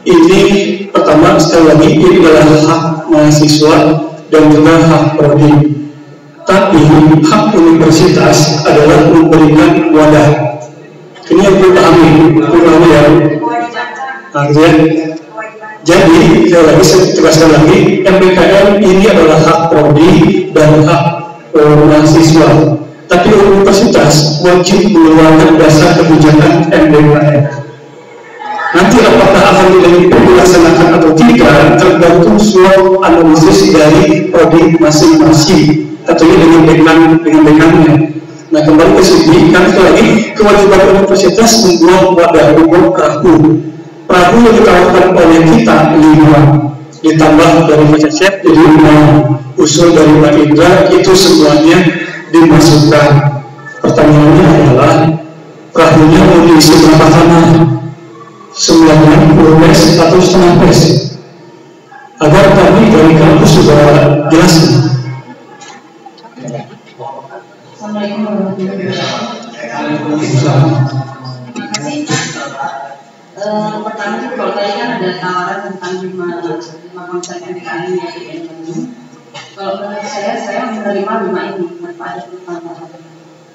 ini pertama sekali lagi ini adalah hak mahasiswa dan juga hak prodi. Tapi hak universitas adalah memberikan wadah. Ini yang perlu pahami ya. Nah, jadi saya tegaskan lagi, MBKM ini adalah hak prodi dan hak mahasiswa. Tapi universitas wajib mengeluarkan dasar kebijakan MBKM. Nanti apakah akan dilaksanakan atau tidak tergantung suatu analisis dari prodi masing-masing. Tentunya dengan dekannya. Nah kembali ke sini, kan sekali lagi kewajiban universitas membuat wadah umum perahu. Perahu yang ditawarkan oleh kita 5, ditambah dari Pak Cecep jadi 6, usul dari Pak Indra itu semuanya dimasukkan. Pertanyaannya adalah perahunya mau diisi berapa tanah? 90 pes atau setengah pes? Agar tadi dari kampus sudah jelas. Assalamualaikum warahmatullahi wabarakatuh. Pertama itu kalau tadi kan ada tawaran tentang 5 konsep MBKM ya di NMU. Kalau menurut saya menerima 5 ini tanpa ada pertanyaan.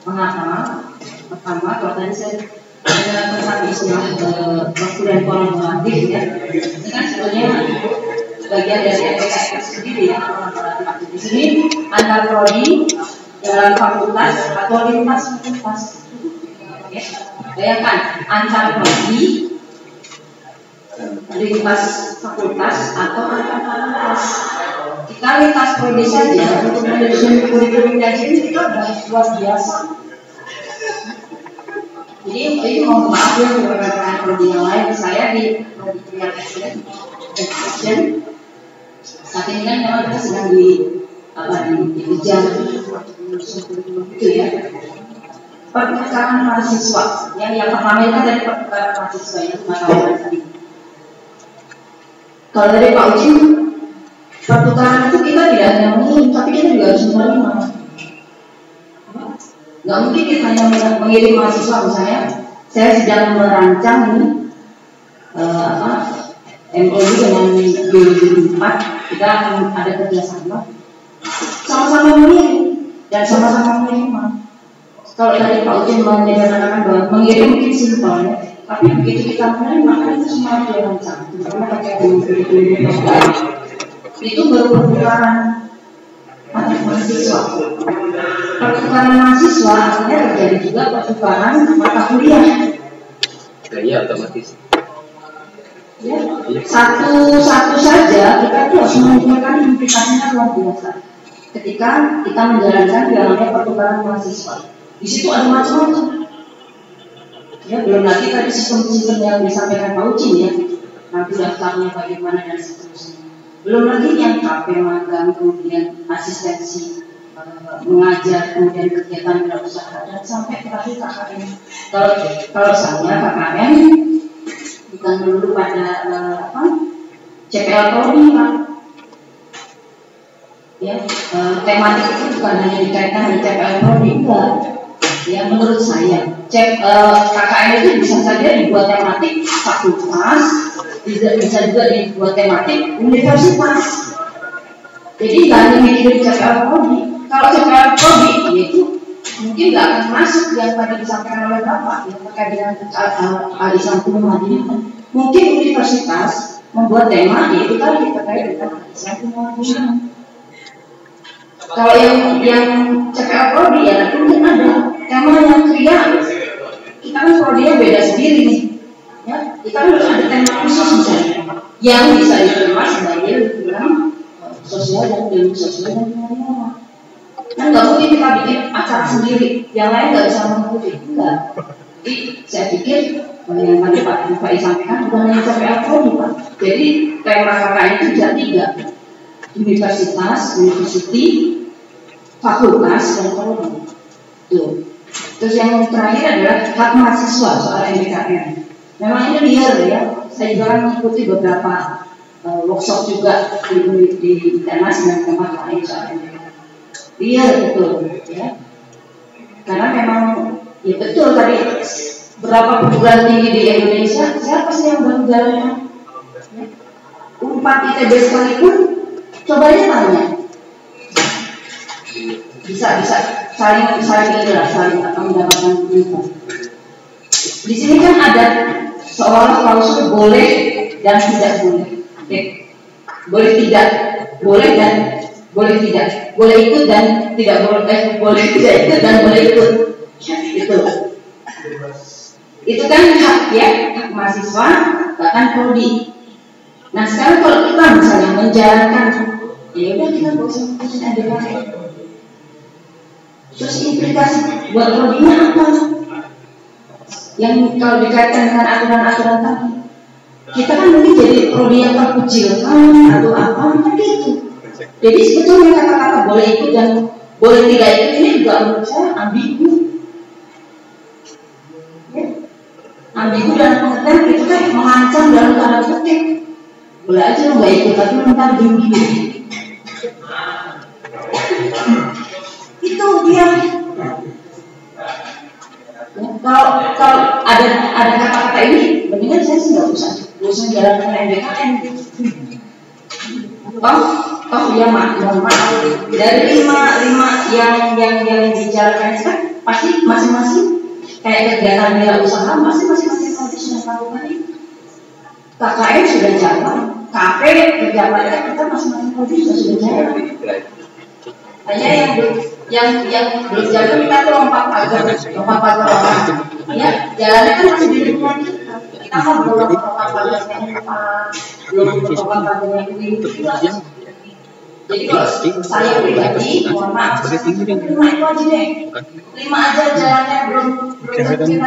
Mengapa? Pertama, kalau tadi saya tentang istilah waktu dan kolaboratif ya. Ini kan sebetulnya bagian dari MBKM sendiri ya. Kolaboratif di sini antar prodi dalam fakultas atau lintas fakultas. Ya. Bayangkan antar prodi, lintas fakultas atau antar fakultas. Jika lintas prodi saja untuk menyusun kurikulum kajian itu sudah luar biasa. Jadi mohon maaf ya rekan-rekan prodi yang lain, saya di prodi education. Saat ini kan memang kita sedang dikejar itu ya. Pertukaran mahasiswa yang pertama itu dari pertukaran mahasiswa yang mengatakan tadi. Kalau dari Pak Uci, pertukaran itu kita tidak hanya mengirim, tapi kita juga harus menerima. Nggak mungkin kita hanya mengirim mahasiswa, misalnya saya sedang merancang ini MOU dengan Biologi 4, kita akan ada kerjasama, sama-sama mengirim dan sama-sama menerima. Kalau tadi Pak Uci menyatakan bahwa mengirim mungkin simpel ya, Tapi begitu kita menerima, kan itu semua dirancang, terutama terkait dengan kurikulum itu baru pertukaran mahasiswa. Pertukaran mahasiswa artinya terjadi juga pertukaran mata kuliah. Iya, otomatis. Ya, satu saja kita tuh harus memikirkan implikasinya luar biasa. Ketika kita menjalankan yang namanya pertukaran mahasiswa, di situ ada macam-macam. Ya, belum lagi tadi sistem-sistem yang disampaikan Pak Ucin ya, nanti daftarnya bagaimana dan seterusnya. Belum lagi yang KP magang, kemudian asistensi mengajar, kemudian kegiatan wirausaha dan sampai terakhir KKN. Kalau saya KKN bukan dulu pada CPL Prodi Pak. Ya, tematik itu bukan hanya dikaitkan dengan CPL Prodi enggak. Ya, menurut saya KKN itu bisa saja dibuat tematik fakultas, bisa juga dibuat tematik universitas. Jadi nggak hanya mikirin CPL Prodi. Kalau CPL Prodi itu mungkin nggak akan masuk yang tadi disampaikan oleh Bapak yang terkait dengan alisan Madinah. Mungkin universitas membuat tema yaitu tadi terkait dengan alisan Madinah. Kalau yang CPL Prodi ya nanti mungkin ada tema yang kria. Kita kan prodinya beda sendiri nih. Ya, kita harus ada tema khusus misalnya yang bisa diterima sebagai program sosial dan ilmu sosial dan pengetahuan. Kan nggak mungkin kita bikin acara sendiri, yang lain nggak bisa mengikuti, enggak. Jadi saya pikir yang tadi Pak Bupati sampaikan bukan hanya CPL Prodi Pak. Jadi tema KKN itu ada 3, universitas, university, fakultas dan prodi. Tuh. Terus yang terakhir adalah hak mahasiswa soal MBKM. Memang ini liar ya. Saya juga mengikuti beberapa workshop juga di Tenas dan tempat lain soal MBKM. Liar betul, ya. Karena memang ya betul tadi berapa perguruan tinggi di Indonesia, siapa sih yang baru jalannya? Unpad ITB sekalipun, coba aja tanya. Bisa saling mendapatkan info. Di sini kan ada seolah klausul boleh dan tidak boleh. Boleh tidak, boleh dan boleh tidak, boleh ikut dan tidak boleh, boleh tidak ikut dan boleh ikut. Itu kan hak ya, hak mahasiswa bahkan prodi. Nah sekarang kalau kita misalnya menjalankan, ya udah kita nggak usah ngurusin MBKM. Terus implikasi buat prodinya apa? Yang kalau dikaitkan dengan aturan-aturan tadi, kita kan mungkin jadi prodi yang terkucilkan atau apa gitu. Jadi sebetulnya kata-kata boleh ikut dan boleh tidak ikut ini juga menurut saya ambigu. Ya. Ambigu dalam pengertian itu kan mengancam dalam tanda kutip. Boleh aja lo nggak ikut tapi ntar gini. Itu dia. Ya, kalau ada kata-kata ini, mendingan saya sih nggak usah jalankan MBKM. Toh ya maaf dari lima yang dibicarakan kan pasti masing-masing kayak kegiatan wirausaha masing-masing tadi sudah lakukan ini. KKN sudah jalan, KP kerja pada kita masing-masing tadi sudah jalan. Hanya yang belum jalan kita tuh lompat pagar orang. Ya, jalannya kan masih di lingkungan kita. Kita mau belum lompat pagar yang belum lompat pagar yang ini. Jadi kalau saya pribadi, mohon maaf, terima itu aja deh. 5 aja jalannya belum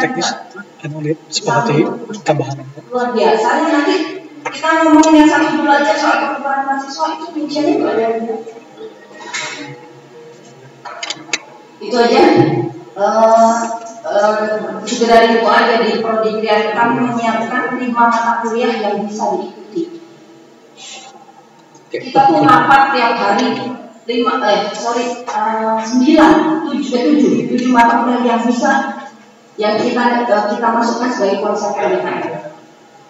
teknis, lihat seperti tambahan. Luar biasa. Nanti kita ngomongin yang satu dulu aja soal pertukaran mahasiswa itu rinciannya juga ada. Itu aja. Sekedar itu aja di prodi kreatif kami menyiapkan 5 mata kuliah yang bisa diikuti. Kita tuh rapat tiap hari 7 mata kuliah yang bisa yang kita masukkan sebagai konsep MBKM.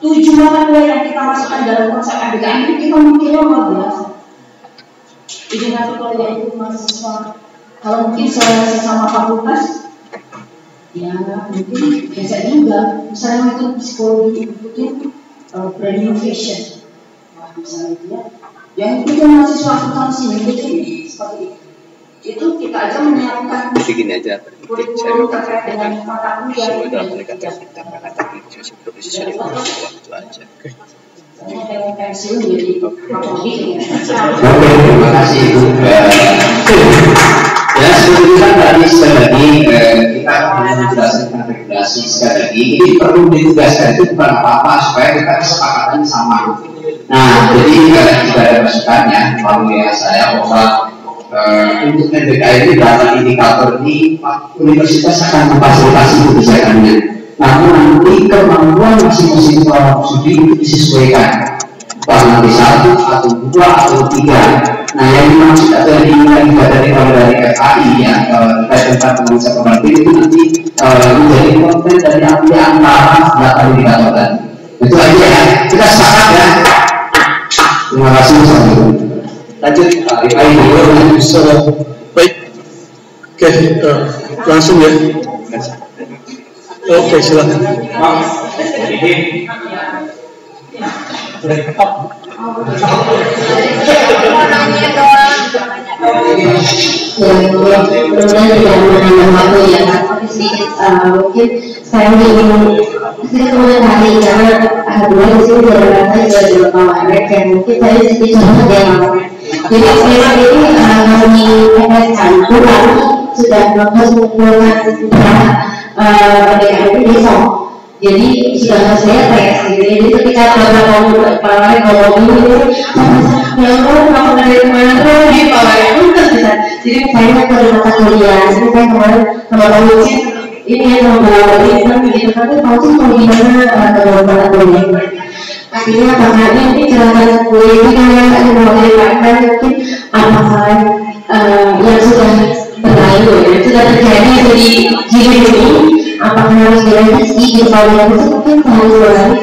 7 mata kuliah yang kita masukkan dalam konsep MBKM ini kita mikirnya luar biasa. Ini nanti kalau itu mahasiswa, kalau mungkin saya sesama fakultas Ya mungkin bisa juga, misalnya itu psikologi itu branding fashion, misalnya itu ya, yang itu mahasiswa akuntansi mungkin seperti itu kita aja menyiapkan begini aja kurikulum terkait dengan mata kuliah dalam pendekatan kita mengatakan profesi waktu aja. Saya pensiun jadi kapolri. Oke, terima kasih Ibu. Ya, seperti kan tadi sekali lagi kita ingin menjelaskan regulasi sekali lagi. Ini perlu ditugaskan itu bukan apa-apa supaya kita kesepakatan sama. Nah, jadi jika ada masukannya melalui saya bahwa untuk NBKI ini data indikator ini universitas akan memfasilitasi kebijakannya. Namun nanti kemampuan masing-masing kelompok studi itu disesuaikan. Nanti 1 atau 2 atau 3. Nah, yang dimaksud atau yang diinginkan dari FAI ya, terkait tentang pengusaha pemerintah itu nanti menjadi konten dari antara data indikator tadi. Itu aja ya. Kita sepakat ya. Terima kasih. Lanjut. Baik. Oke, langsung ya. Oke, silakan. Mungkin saya ingin komentari karena dua di sini jalan juga kawaret dan mungkin saya sedikit contoh dia kawaret. Jadi memang ini kami PSN kurang sudah mengumpulkan PDKM besok. Jadi sudah saya tes gitu. Jadi ketika teman-teman ngomong ini, yang mau dari mana di PowerPoint itu kan bisa. Jadi saya ke mata kuliah, jadi saya kemarin teman-teman ini yang membawa ini kan gitu. Tapi tahu sih mau gimana ke mata kuliah. Akhirnya apakah ini jalan kuliah ini kan ada mau dari mana mungkin apakah yang sudah berlalu ya sudah terjadi di diri ini. Apakah harus direvisi kalau yang itu mungkin harus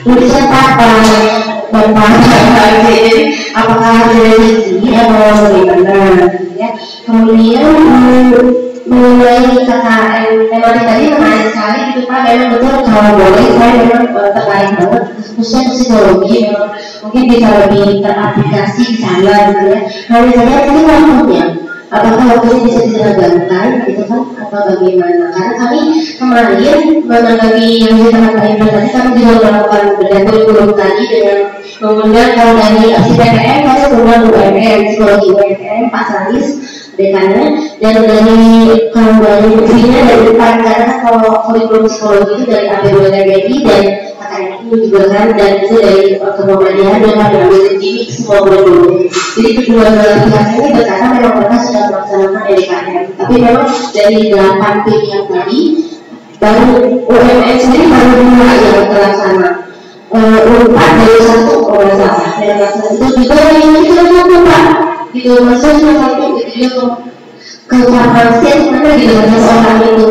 tulisan apa jadi apakah harus direvisi atau bagaimana ya. Kemudian mengenai KKN tema tadi menarik sekali gitu Pak, memang betul kalau boleh saya memang tertarik banget khususnya psikologi memang mungkin bisa lebih teraplikasi di sana gitu ya. Hanya saja ini waktunya apakah waktunya bisa diseragamkan gitu kan atau bagaimana, karena kami kemarin menanggapi yang disampaikan tadi kami juga melakukan kurikulum tadi dengan mengundang kalau dari PPM kami mengundang UMM psikologi UMM Pak Salis dekannya dan dari kalau dari bukunya dari depan karena kalau kurikulum psikologi itu dari ABWDBI dan KKN itu juga kan dan itu dari Kemuhammadiyah dan ABWDBI semua kurikulum. Jadi kedua pihak ini berkata memang mereka sudah melaksanakan EDKM, tapi memang dari 8 tim yang tadi baru UMN sendiri baru 2 yang terlaksana. 4 dari 1 kalau salah itu juga yang kita lakukan Pak gitu, maksudnya satu gitu ke kapasitas mana gitu seorang itu.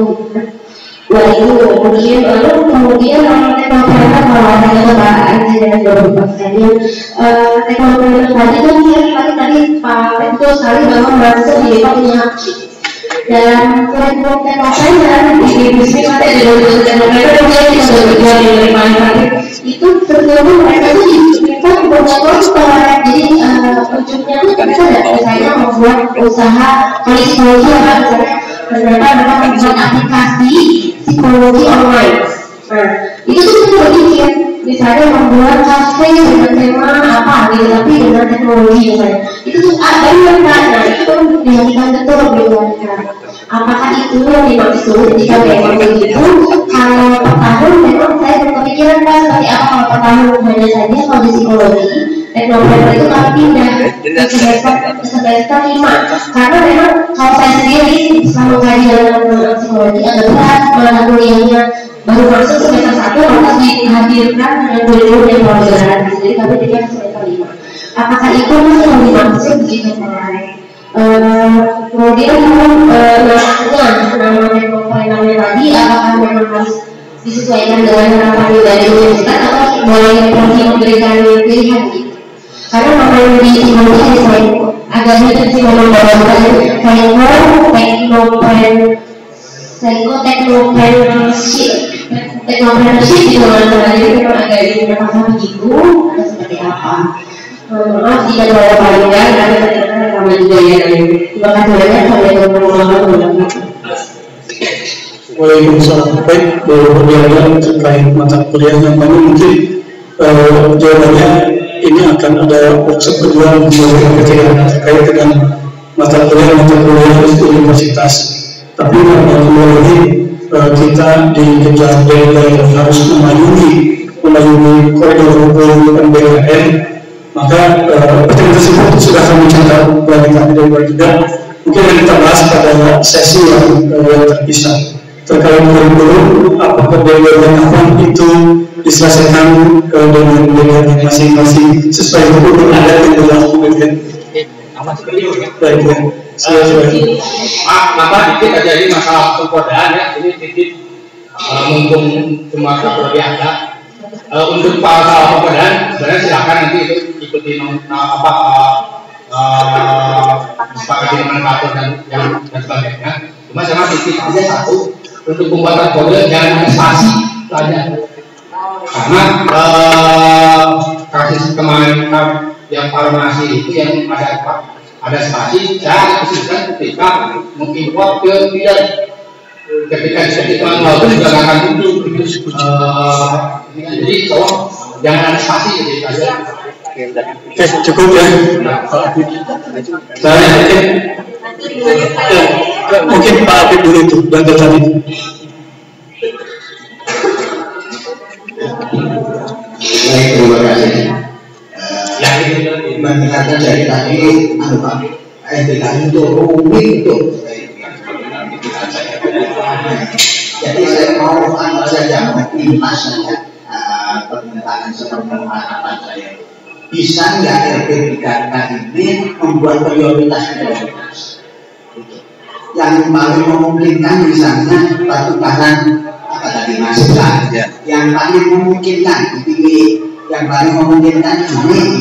Nah itu kemudian teknologi kalau ada kebahaan dan beberapa sekalian teknologi tadi kan tadi Pak betul sekali bahwa merasa diri punya hak dan kurikulum teknologi di bisnis ada di dalam teknologi dia sudah berjual di mana itu sebelumnya mereka itu diminta membangun sekolah. Jadi ujungnya itu kita misalnya membuat usaha psikologi apa misalnya ternyata mereka membuat aplikasi psikologi online. Nah itu tuh kita berpikir misalnya membuat kafe dengan tema apa gitu tapi dengan teknologi misalnya itu tuh ada yang nah itu kan dihadirkan betul dihadirkan. Apakah itu yang dimaksud jika memang begitu? Kalau per tahun memang saya berpikiran Pak seperti apa kalau per tahun hanya saja kalau di psikologi teknologi itu kami pindah ke semester 5 karena memang kalau saya sendiri selama kajian psikologi agak berat mata kuliahnya baru masuk semester 1 harus dihadirkan dengan kurikulum yang pelajaran jadi kami pindah ke semester 5. Apakah itu masih yang dimaksud begitu kemarin? Kemudian nama teknologi tadi apakah memang harus disesuaikan dengan harapan dari universitas atau boleh memberikan pilihan gitu? Karena memang di Indonesia saya agak sedikit sih memang membawakan framework teknologi teknopreneurship gitu loh. Jadi memang agak diinterpretasi begitu atau seperti apa? Maaf jika ada panjang, karena ternyata sama juga ya. Terima kasih banyak. Sampai jumpa. Waalaikumsalam. Baik, berbicara terkait mata kuliah yang mana mungkin jawabannya ini akan ada workshop kedua terkait dengan mata kuliah di universitas. Tapi kedua ini kita dikejar deadline harus memayungi koridor hukum MBKM, maka pertemuan tersebut sudah kami catat dari kami dari juga. Mungkin yang kita bahas pada sesi yang terpisah terkait kurikulum, apakah deadline kapan itu diselesaikan dengan deadline masing-masing sesuai hukum adat yang berlaku. Baik ya. Bapak dikit aja ini masalah kekodaan ya, ini titik mumpung cuma terlebih ada. Untuk masalah kekodaan sebenarnya silakan nanti itu ikuti sepakati nomenklatur dan sebagainya. Cuma sama titik aja satu, untuk pembuatan kode jangan ada spasi saja. Karena kasus kemarin yang farmasi itu yang ada spasi, saya kesulitan ketika mengimport ke dealer. Ketika manual itu juga akan muncul. Jadi tolong jangan ada spasi gitu aja. Oke, cukup ya. Saya mungkin Pak Apip dulu itu dan tadi. Baik, terima kasih. Mendengarkan dari tadi, Pak, MBKM itu rumit itu. Jadi saya mau saja mengimas saja pernyataan seperti harapan saya. Bisa nggak LP3K ini membuat prioritas? Yang paling memungkinkan misalnya pertukaran apa tadi masukan, yang paling memungkinkan yang paling memungkinkan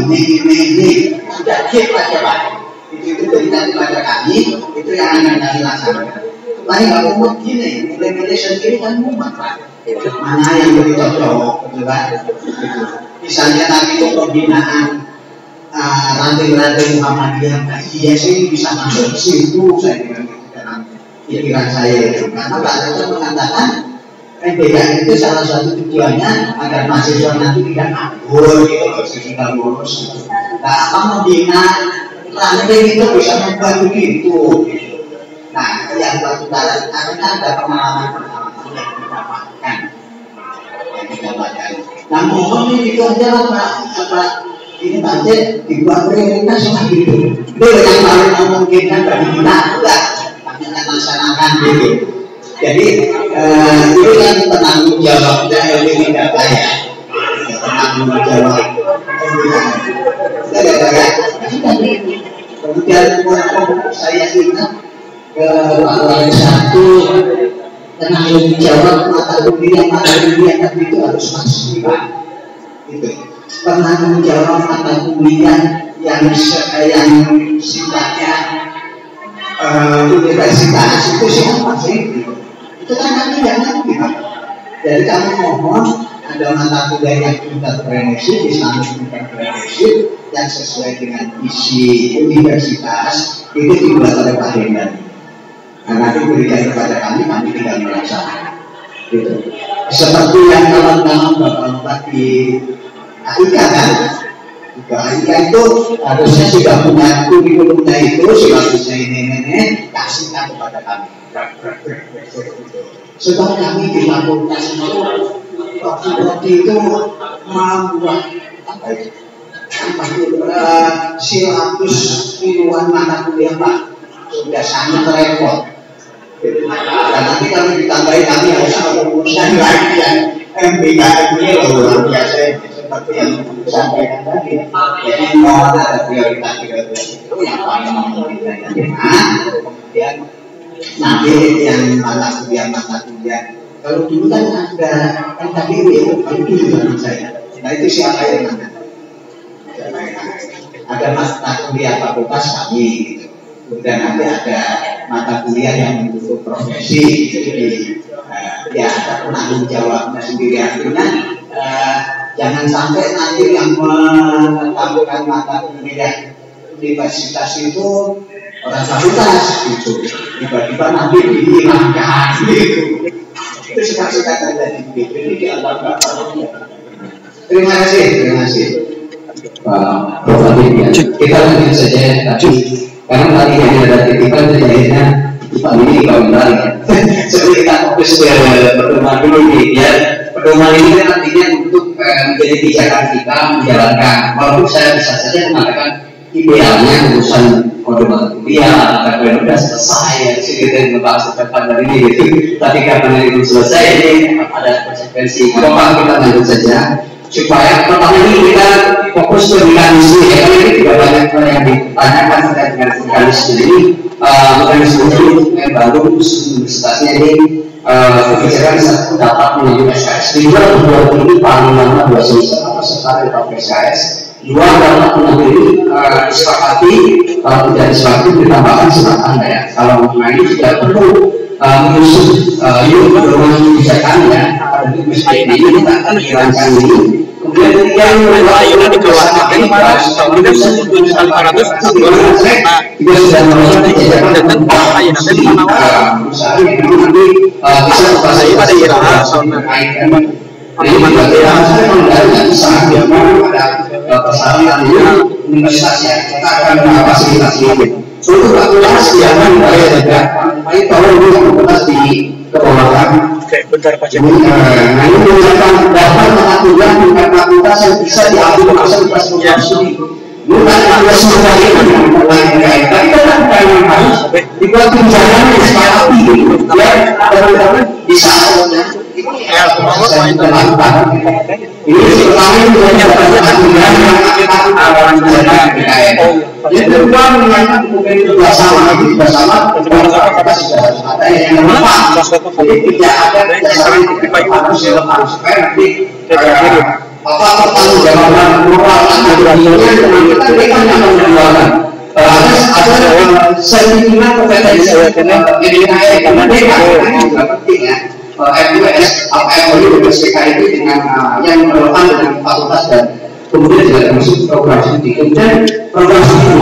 ini sudah keep aja Pak. Itu berikan kepada kami, itu yang akan kami laksanakan. Supaya nggak umum gini, mulai sendiri kan mumet Pak. Mana yang lebih cocok, gitu kan? Misalnya tadi itu pembinaan ranting-ranting Muhammadiyah, iya sih bisa masuk situ, saya bilang dalam pikiran saya itu. Karena Pak Dr. mengatakan MBKM itu salah satu tujuannya agar mahasiswa nanti tidak nganggur gitu loh, sehingga lulus. Nah, apa membina ranting itu bisa membuat begitu. Nah, yang pertukaran karena ada pengalaman yang didapatkan. Nah, mohon ini itu aja Pak. Ini nanti dibuat prioritas gitu. Itu yang paling memungkinkan bagi kita enggak, kami akan laksanakan gitu. Jadi itu yang penanggung jawabnya LP3K ya. Penanggung jawab. Kemudian saya ingat ke Pak Wali satu penanggung jawab mata kuliah tapi itu harus pasti Pak. Itu penanggung jawab mata kuliah yang sifatnya universitas itu siapa sih? Itu kan kami tidak ngerti Pak. Jadi kami mohon ada mata kuliah yang entrepreneurship, Islamic entrepreneurship yang sesuai dengan isi universitas itu dibuat oleh Pak Hendra. Karena diberikan kepada kami tinggal melaksanakan. Gitu. Seperti yang kawan-kawan bapak-bapak di AIK kan, AIK itu harusnya sudah punya kurikulumnya itu, silabusnya ini kasihkan kepada kami. Sebab kami di fakultas waktu itu membuat apa itu? Silabus pilihan mata kuliah Pak sudah sangat repot. Dan nanti kami ditambahin kami harus merumuskan lagi yang MBKM ini luar biasa seperti yang disampaikan tadi. Jadi mohon ada prioritas itu yang paling memungkinkan. Kemudian nanti yang mata kuliah. Kalau dulu kan ada NKBW itu dulu saya. Nah itu siapa yang mana? Ada mata kuliah fakultas kami gitu. Kemudian nanti ada mata kuliah yang mendukung profesi, jadi ya ada penanggung jawabnya sendiri. Artinya jangan sampai nanti yang menetapkan mata kuliah universitas itu orang fakultas gitu, tiba-tiba nanti dihilangkan gitu. Itu suka-suka terjadi begitu. Ini dianggap terima kasih Pak Prof. Adib. Kita lanjut saja tadi, karena tadi yang ada titipan itu akhirnya Pak ini komentar ya. Jadi kita fokus ke pedoman dulu nih ya. Pedoman ini kan artinya untuk menjadi pijakan kita menjalankan. Walaupun saya bisa saja mengatakan idealnya urusan kode mata kuliah atau sudah selesai ya, kita membahas tentang dari ini gitu. Tapi karena itu selesai, ini ada konsekuensi. Maka kita lanjut saja supaya pertama ini kita fokus ke mekanisme ya, karena ini tidak banyak yang ditanyakan terkait dengan mekanisme ini. Mekanisme ini yang baru universitasnya ini kebijakan satu dapat menuju SKS. Di luar ini paling lama 2 semester atau setara dapat SKS. 2 dapat mengambil disepakati, kalau tidak disepakati ditambahkan silahkan ya. Kalau ini tidak perlu menyusun pedoman kebijakan ya. Pada ini kita akan dirancang ini. Kemudian yang lainnya di kawasan ini kita sudah universitasnya kita akan fasilitasi untuk fakultas yang baik kalau di fakultas di kebawaan. Bentar Pak. Nah ini merupakan dapat mengaturkan tingkat fakultas yang bisa diambil fasilitas studi. Bukan ada semua itu yang lain-lain. Tapi kan harus dibuat kebijakan yang sepakati ya, teman-teman bisa. Ini pertama yang aturan yang kita akan PKN. Yang kedua mengenai mungkin bersama kita sudah ada yang memang jadi tidak ada kerjasama harus supaya nanti apa pertanggung jawaban moral akhirnya kita berikan yang menjualkan. Ada sertifikat kompetensi PKN karena mereka juga penting ya. MUS apa yang boleh PKN itu dengan yang relevan dengan fakultas dan kemudian juga termasuk program studi. Kemudian program studi,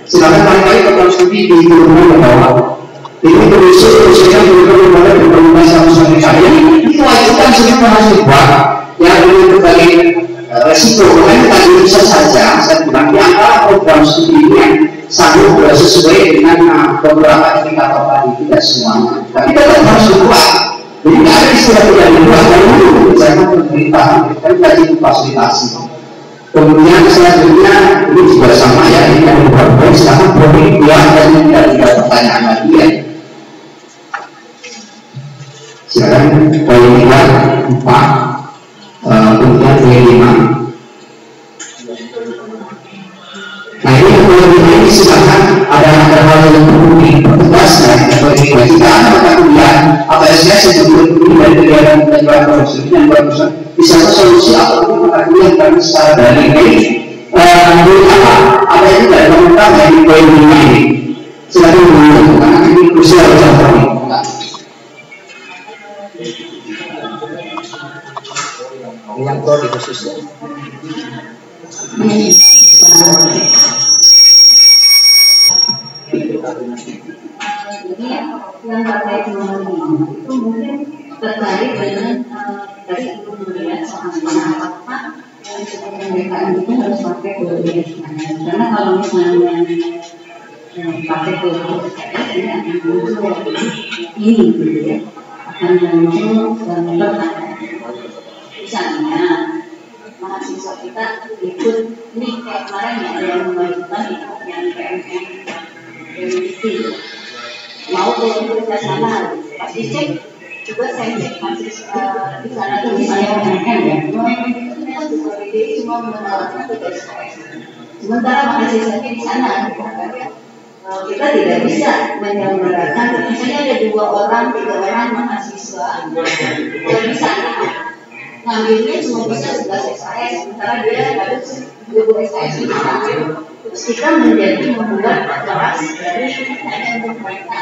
silakan kali-kali program studi di turunkan ke bawah. Ini berusaha berbagai berkomunikasi sama PKN. Ini kewajiban semua harus dibuat. Yang ini berbagai resiko. Makanya tadi bisa saja saya bilang di antara program studi ini yang sanggup sesuai dengan beberapa indikator tadi, tidak semuanya. Tapi tetap harus dibuat. Jadi tidak ada istilah tidak dibuat dari dulu. Misalnya pemerintah kan tadi fasilitasi. Kemudian selanjutnya ini juga sama ya, ini yang dibuat sekarang profil buat dan tidak pertanyaan lagi ya. Sekarang poin 4. Kemudian poin 5. Nah ini poin 5 ini silakan ada hal yang perlu dipertegas dan jika ada mata kuliah atau SKS yang perlu dari kegiatan penjualan produksi yang barusan bisa solusi apapun mata kuliah kami secara daring ini apa itu dari pemerintah dari poin 5 ini silakan menurut karena ini krusial sekali. Yang prodi khususnya. Jadi yang terkait dengan ini itu mungkin terkait dengan tadi itu melihat soalnya apakah yang seperti PKN itu harus pakai kode karena kalau misalnya pakai kode ini akan muncul ini gitu ya, akan muncul dan pertanyaan. Misalnya mahasiswa kita ikut ini kayak kemarin ya ada yang mengajukan yang PMM itu mau ke sana pas dicek juga saya cek mahasiswa di sana tuh misalnya PMM ya itu juga beda cuma menawarkan tugas sementara mahasiswa di sana kita tidak bisa menyampaikan misalnya ada 2 orang 3 orang mahasiswa di sana ngambilnya cuma bisa 11 SKS sementara dia harus 20 SKS di sana Terus kita membuat kelas dari hanya untuk mereka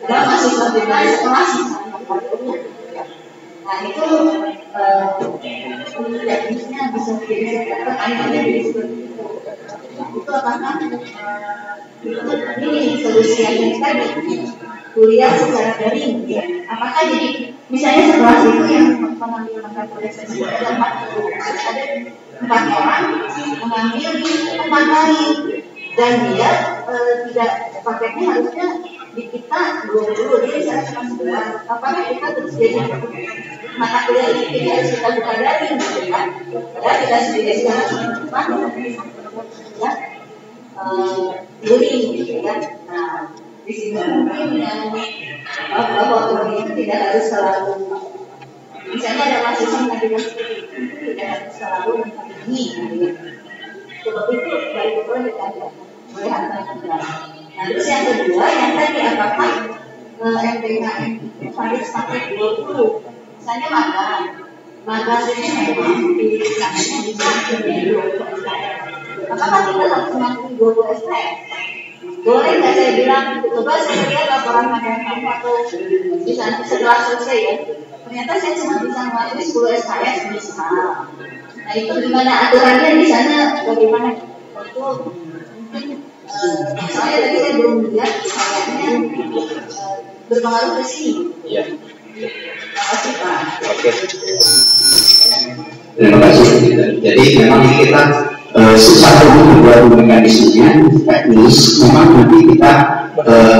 dan mahasiswa kita sekelas nah itu tidak bisa menjadi pertanyaannya jadi seperti itu apakah ini solusi yang tadi kuliah secara daring ya. Apakah jadi misalnya sekelas itu yang mengambil mata kuliah sesi ada 4 orang mengambil 4 kali dan dia tidak paketnya harusnya di kita 20 jadi saya cuma 11 apakah kita terus jadi mata kuliah ini harus kita buka daring gitu kan padahal kita sendiri sekarang ya bullying gitu kan nah di sini mungkin yang bahwa bullying itu tidak harus selalu misalnya ada mahasiswa yang tidak seperti itu tidak harus selalu ini sebab itu dari itu kita ada melihat juga. Nah terus yang kedua yang tadi apakah MPKM harus pakai 20 misalnya magang ini memang di sananya bisa menjadi 20 SKS apakah kita harus mengambil 20 SKS boleh nggak saya bilang coba saya lihat laporan magang kamu atau bisa setelah selesai ya ternyata saya cuma bisa mengambil 10 SKS bisa nah itu gimana aturannya di sana bagaimana itu mungkin soalnya tadi saya belum lihat kayaknya berpengaruh ke sini. Iya. Terima kasih Pak. Oke. Terima kasih. Jadi memang kita secara umum membuat mekanismenya teknis. Memang nanti kita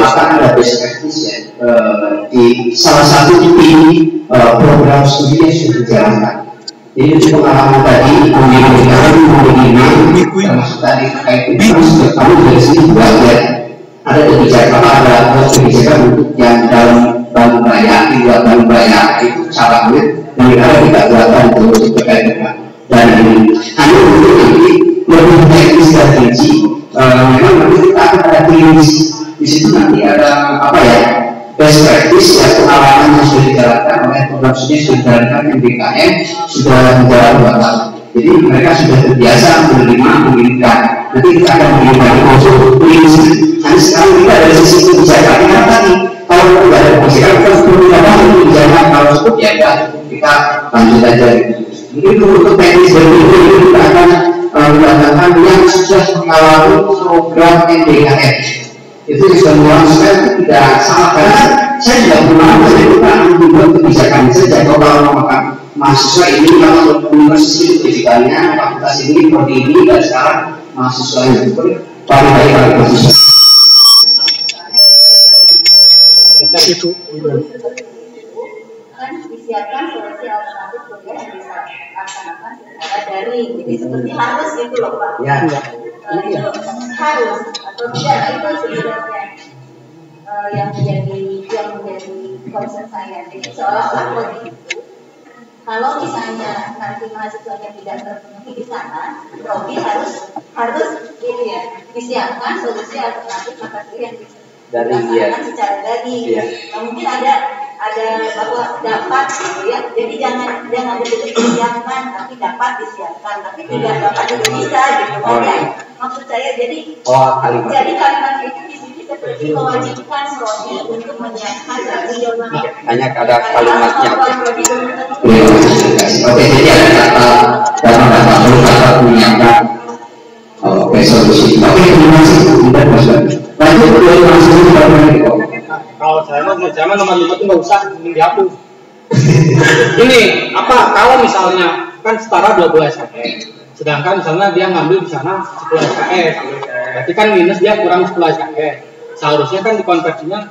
akan ada best practice ya di salah satu tim program studi yang sudah dijalankan. Jadi itu pengalaman tadi mengenai termasuk tadi terkait itu kami dari sini belajar ada kebijakan untuk yang dalam Bandung Raya di luar Bandung Raya itu cara dan kita buatkan untuk terkait dengan dan ini hanya untuk nanti lebih teknis dan rinci memang nanti kita akan ada klinis di situ nanti ada apa ya best practice ya pengalaman yang sudah dijalankan oleh program studi sudah dijalankan MBKM sudah berjalan 2 tahun. Jadi mereka sudah terbiasa menerima mengirimkan. Nanti kita akan mengirimkan masuk klinis. Nanti sekarang kita dari sisi kebijakan karena tadi kalau tidak ada kebijakan kita perlu apa kebijakan kalau cukup ya kita lanjut aja. Mungkin untuk teknis berikut ini kita akan menggunakan yang sudah mengalami program MBKM. Itu semua saya tidak salah karena saya tidak pernah saya membuat kebijakan saja kalau memakan mahasiswa ini kalau universitas pendidikannya fakultas ini prodi ini dan sekarang mahasiswa yang paling baik dari mahasiswa. Situ. Kan disiapkan solusi alternatif kuliah yang bisa dilaksanakan secara daring. Jadi seperti harus gitu loh Pak. Ya. Harus atau tidak itu sebenarnya yang menjadi concern saya. Jadi seolah-olah begitu. Kalau misalnya nanti mahasiswanya tidak terpenuhi di sana, Robi harus ini ya disiapkan solusi alternatif mata kuliah yang bisa dilaksanakan secara daring. Nah, mungkin ada bahwa dapat gitu ya. Jadi jangan disiapkan tapi dapat disiapkan, tapi tidak dapat juga bisa gitu kan ya. Maksud saya jadi kalimat itu di sini seperti mewajibkan Robi untuk menyiapkan hanya ada kalimatnya. Oke, jadi ada kata menyiapkan solusi. Oke, terima kasih. Kita lanjut ke kalau saya nomor 5 itu nggak usah dihapus. Ini apa kalau misalnya kan setara 20 SKS, sedangkan misalnya dia ngambil di sana 10 SKS, berarti kan minus dia kurang 10 SKS. Seharusnya kan dikonversinya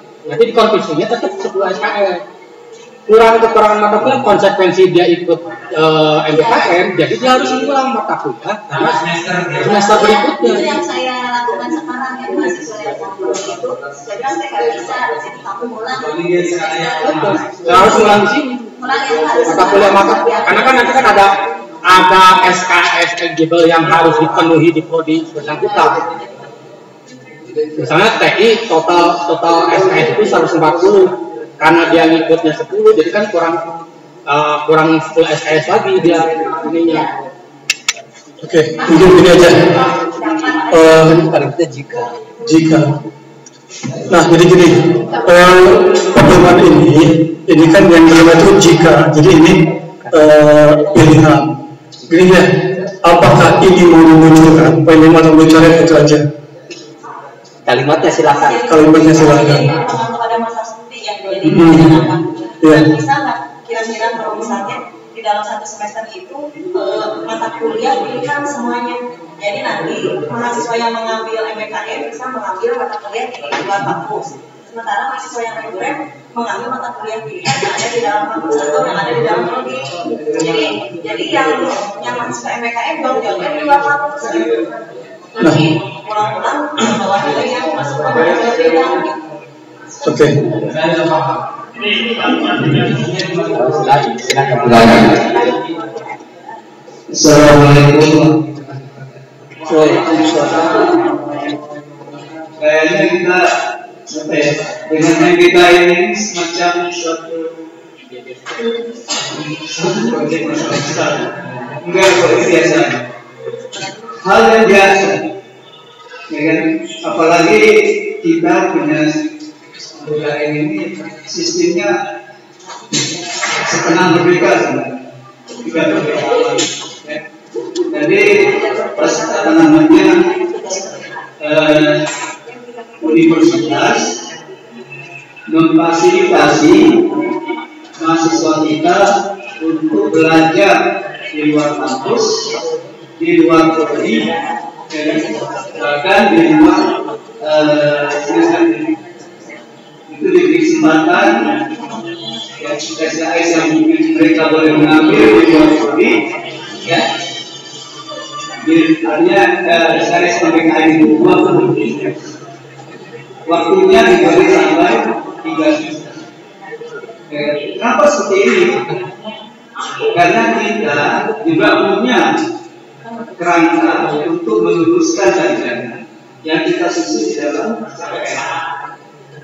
tetap 10 SKS. Kekurangan mata kuliah konsekuensi dia ikut MBKM, jadi dia harus mengulang mata kuliah karena semester berikutnya. Itu yang saya lakukan sekarang ya mahasiswa yang itu, saya bilang saya nggak bisa, jadi kamu ulang. Harus ulang di sini. Mata kuliah karena kan nanti kan ada SKS eligible yang harus dipenuhi di prodi bersangkutan. Misalnya TI total SKS itu 140. Karena dia ngikutnya 10, jadi kan kurang 10 SKS lagi dia ininya. Oke, mungkin ini aja. Kalimatnya jika. Nah, jadi gini, pedoman ini kan yang kelima itu jika, jadi ini pilihan. Gini ya, apakah ini mau dimunculkan? Pengen atau bicara itu aja. Kalimatnya silakan. Kalimatnya silakan. Pada masa studi ya, jadi bisa nggak kira-kira kalau misalnya di dalam satu semester itu mata kuliah pilihan semuanya. Jadi nanti mahasiswa yang mengambil MBKM bisa mengambil mata kuliah di luar kampus. Sementara mahasiswa yang reguler mengambil mata kuliah pilihan yang ada di dalam kampus atau yang ada di dalam prodi. Jadi yang mahasiswa MBKM jauh-jauhnya di luar kampus. Nanti pulang-pulang bawa nilai yang masuk ke mahasiswa pilihan. Oke. Assalamualaikum. Kayaknya kita dengan MBK ini semacam suatu proyek masalah besar. Enggak seperti biasa. Hal yang biasa. Ya kan? Apalagi kita punya MBKM ini sistemnya setengah merdeka sebenarnya. Tidak merdeka. Jadi pas namanya universitas memfasilitasi mahasiswa kita untuk belajar di luar kampus, di luar prodi, bahkan di luar itu diberi kesempatan ya, SKS yang mungkin mereka boleh mengambil di luar prodi, ya. Artinya SKS PPKN itu 20 waktunya diberi sampai 3 semester. Kenapa seperti ini? Karena kita juga punya kerangka untuk meluruskan sarjana yang kita susun di dalam PPKN.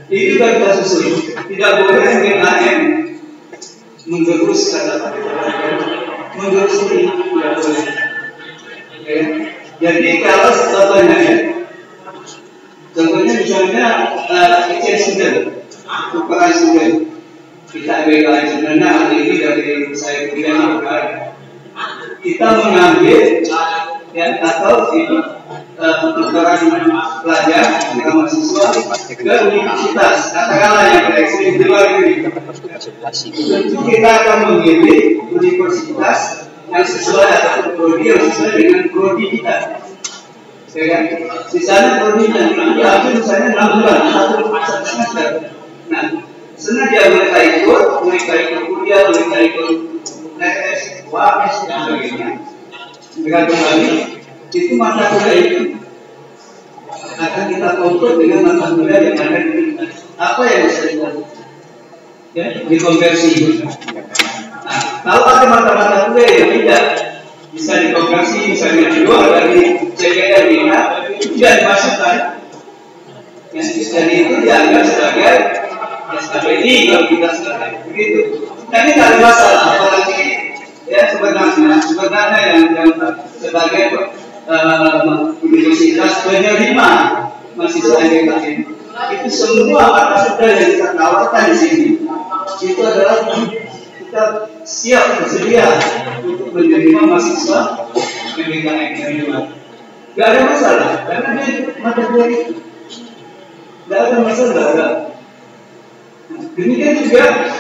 Ini juga kita susun. Tidak boleh MBKM menggerus kata menggerus ini tidak boleh. Jadi kalau contohnya misalnya exchange student, tukaran student, kita MBKM sebenarnya hari ini dari saya kuliah kita mengambil ya atau itu tukaran pelajar dengan mahasiswa ke universitas, katakanlah yang berekspedisi di luar negeri. Tentu kita akan memilih universitas yang sesuai atau prodi yang sesuai dengan prodi kita. Ya kan? Di sana prodinya diambil misalnya 6 bulan, 1 semester. Nah, sengaja mereka ikut kuliah, mereka ikut les, UAS dan sebagainya. Dengan kembali itu mata kuliah itu akan kita komplit dengan mata kuliah yang ada di kita. Apa yang bisa dilakukan? Ya, dikonversi. Nah, kalau ada mata-mata kuliah yang tidak bisa dikonversi, misalnya keluar dari CPR kita, itu tidak dimasukkan. Ya, dan itu dianggap sebagai SKPI kalau kita sekarang begitu. Nah, ini tidak ada masalah, apalagi ya sebenarnya yang sebagai universitas penerima mahasiswa MBKM itu semua mata kuliah yang kita tawarkan di sini itu adalah kita siap bersedia untuk menerima mahasiswa MBKM dari luar. Tidak ada masalah karena dia mata kuliah itu tidak ada masalah. Demikian juga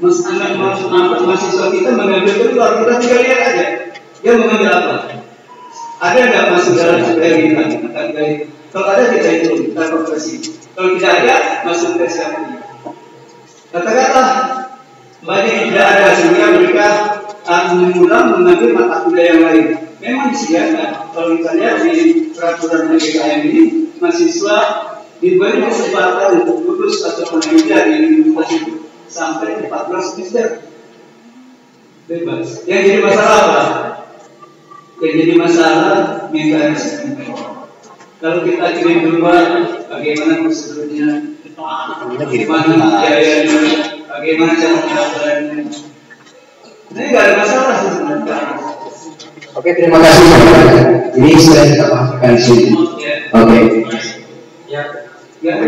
mahasiswa kita mengambil keluar, kita tinggal lihat aja dia mengambil apa. Ada nggak masuk dalam SPR kita? Kalau ada kita itu kita konversi. Kalau tidak ada masuk ke SKPI. Katakanlah banyak tidak ada sehingga mereka mengulang mengambil mata kuliah yang lain. Memang disediakan. Kalau kita lihat di peraturan MBKM ini mahasiswa diberi kesempatan untuk lulus atau penelitian di universitas itu sampai 14 semester bebas. Yang jadi masalah apa? Yang jadi masalah mekanisme. Kalau kita kirim keluar, bagaimana prosedurnya? Bagaimana biayanya? Bagaimana cara pendaftarannya? Ini nggak ada masalah sebenarnya. Oke, terima kasih Bapak. Ini sudah kita pastikan di sini. Oke. Ya,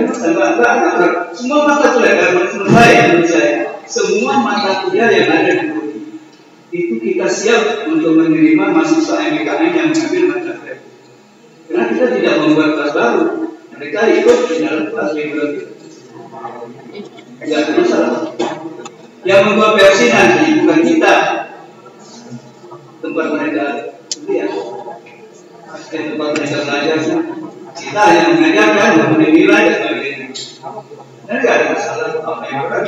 semua mata kuliah menurut saya, semua mata kuliah yang ada di Prodi itu kita siap untuk menerima mahasiswa MBKM yang mengambil mata kuliah. Karena kita tidak membuat kelas baru, mereka ikut di dalam kelas biologi. Tidak ada masalah. Yang membuat versi nanti bukan kita, tempat mereka kuliah, tempat mereka belajar. Kita hanya mengajarkan, memberi nilai dan sebagainya. Dan tidak ada masalah apa yang berat.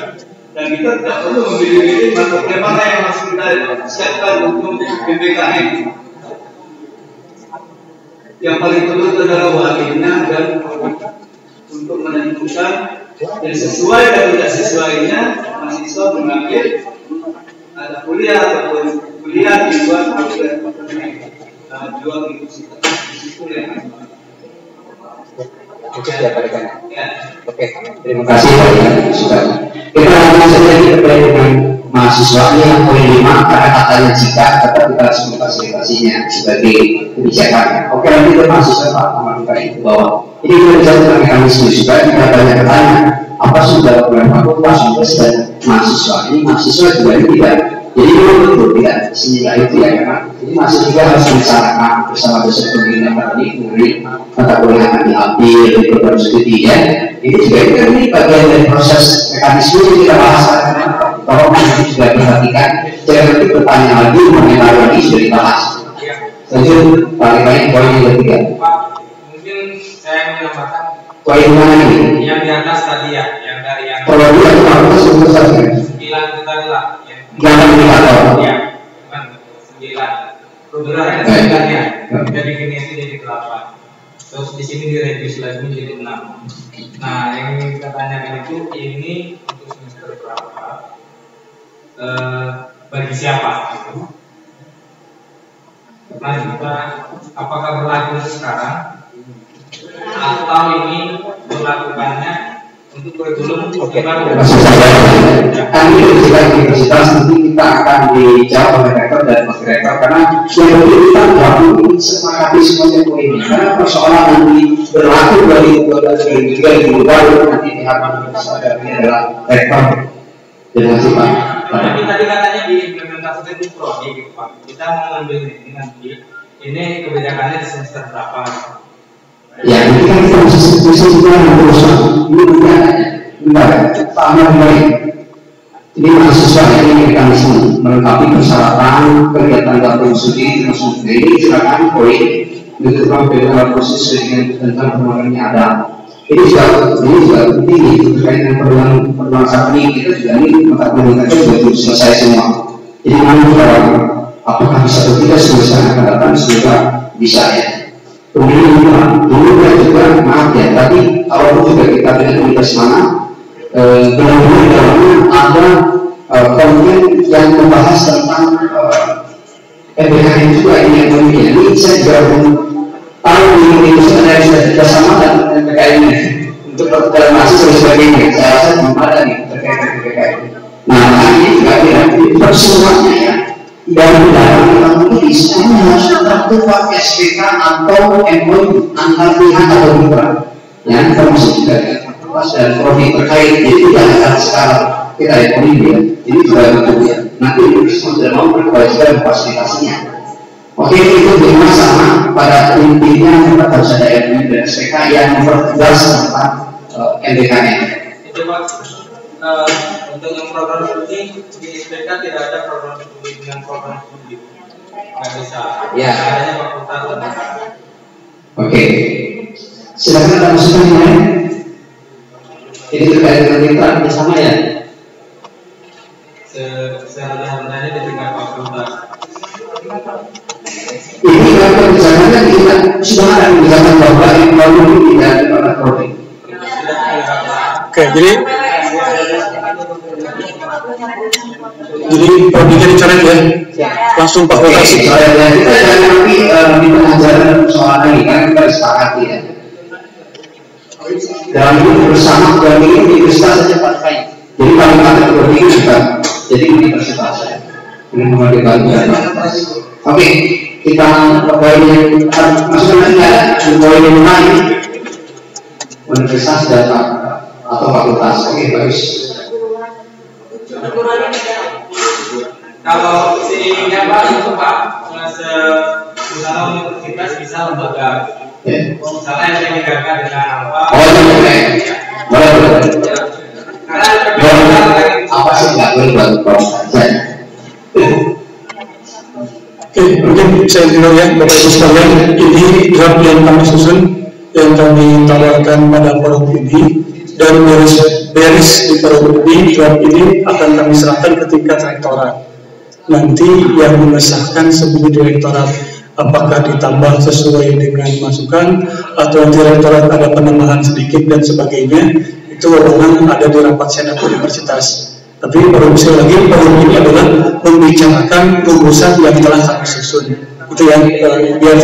Dan kita tidak perlu memilih-milih mata kuliah mana yang harus kita siapkan untuk MBKM. Yang paling perlu adalah walinya dan untuk menentukan yang sesuai dan tidak sesuainya mahasiswa mengambil ada kuliah ataupun kuliah di luar kuliah dua universitas. Itu yang Oke, terima kasih Pak. Sudah. Kita langsung saja terkait dengan mahasiswa yang poin 5 karena katanya jika tetap kita harus memfasilitasinya sebagai kebijakan. Oke, nanti ke mahasiswa Pak Ahmad itu bahwa ini kita bicara tentang mekanisme juga kita banyak bertanya apa sudah program fakultas dan mahasiswa ini juga ini tidak. Jadi itu tidak senilai itu ya kan. Jadi masih juga harus membicarakan bersama dosen pembina tadi mengenai mata kuliah yang akan diambil di program studi ya. Ini juga ini bagian dari proses mekanisme yang kita bahas bahwa ini juga diperhatikan. Jangan nanti bertanya lagi mengenai lagi sudah dibahas. Lanjut balik poin yang ketiga. Mungkin saya menambahkan poin mana ini? Yang di atas tadi ya, yang dari yang kalau dia itu sebut saja. 9 itu tadi lah. Jangan indikator. Ya, bukan 9. Program ada 9 ya. Kita bikinnya itu jadi 8. Terus di sini direvisi lagi jadi 6. Nah, yang kita tanyakan itu ini untuk semester berapa? Bagi siapa? Gitu. Karena kita apakah berlaku sekarang atau ini berlakukannya untuk kurikulum baru? Kami di universitas nanti kita akan dijawab oleh rektor dan wakil rektor karena sudah kita ini sepakati semuanya poin karena persoalan nanti berlaku dari 2023 nanti pihak universitas adalah rektor dan masih Pak. Tapi tadi katanya di implementasi itu prodi gitu Pak. Kita mau ngambil ini nanti ini kebijakannya di semester berapa? Ya, ini kan kita bisa juga berusaha ini benar, sama baik. Ini mahasiswa ini mekanisme melengkapi persyaratan kegiatan gabung studi termasuk ini silakan poin menentukan bagaimana proses dengan tentang permodalannya ada. Ini juga penting terkait dengan perluan saat ini kita juga ini mata kuliah juga belum selesai semua. Jadi apakah bisa atau tidak selesai akan datang semoga bisa ya. Kemudian dulu juga maaf ya, tapi kalau juga kita dengan universitas mana benar-benar dalamnya ada konten yang membahas tentang MBKM juga ini yang penting. Ini saya juga belum tahu di Indonesia ada yang sudah kerjasama dan MBKM untuk dalam mahasiswa dan sebagainya. Saya rasa belum ada nih terkait dengan MBKM. Nah, ini juga tidak semuanya ya. Dan dalam ini semuanya harus tertuang SPK atau MOU antar pihak atau mitra. Ya, termasuk juga dan prodi terkait. Jadi tidak akan sekarang kita ekonomi ya. Ini juga betul ya. Nanti universitas sudah mau berkewajiban memfasilitasinya. Oke, itu lima sama pada intinya kita harus ada MOU dan SPK yang mempertegas tentang MBKM. Itu Pak. Untuk yang program studi di SPK tidak ada program studi dengan program studi, nggak bisa. Ya. Adanya fakultas. Oke. Silakan ada masukan yang lain. Ini terkait dengan mitra bersama ya. Seharusnya di tingkat fakultas. Ini kan kebijakannya kita sudah ada kebijakan bahwa yang baru ini tidak ada prodi. Oke, jadi prodinya dicoret ya, langsung fakultas. Kita jangan nanti di pengajaran soal ini kan kita disepakati ya. Dalam ini bersama prodi ini universitas saja pakai. Jadi paling pakai prodi ini juga. Jadi universitas saya. Ini mengambil bagian. Oke. kita poin maksudnya poin 5 ini universitas dan atau fakultas. Oke, bagus. Kalau si Pak itu Pak, misalnya universitas bisa lembaga. Misalnya yang dibedakan dengan apa? Oh, boleh. Karena apa sih nggak boleh buat proses? Oke, mungkin saya bilang ya, Bapak Ibu sekalian, ini draft yang kami susun, yang kami tawarkan pada forum ini, dan beres di forum ini, draft ini akan kami serahkan ke tingkat rektorat. Nanti yang mengesahkan sebagai direktorat, apakah ditambah sesuai dengan masukan, atau nanti rektorat ada penambahan sedikit dan sebagainya, itu memang ada di rapat senat universitas. Tapi baru sekali lagi, forum ini adalah membicarakan rumusan yang telah kami susun. Itu yang biar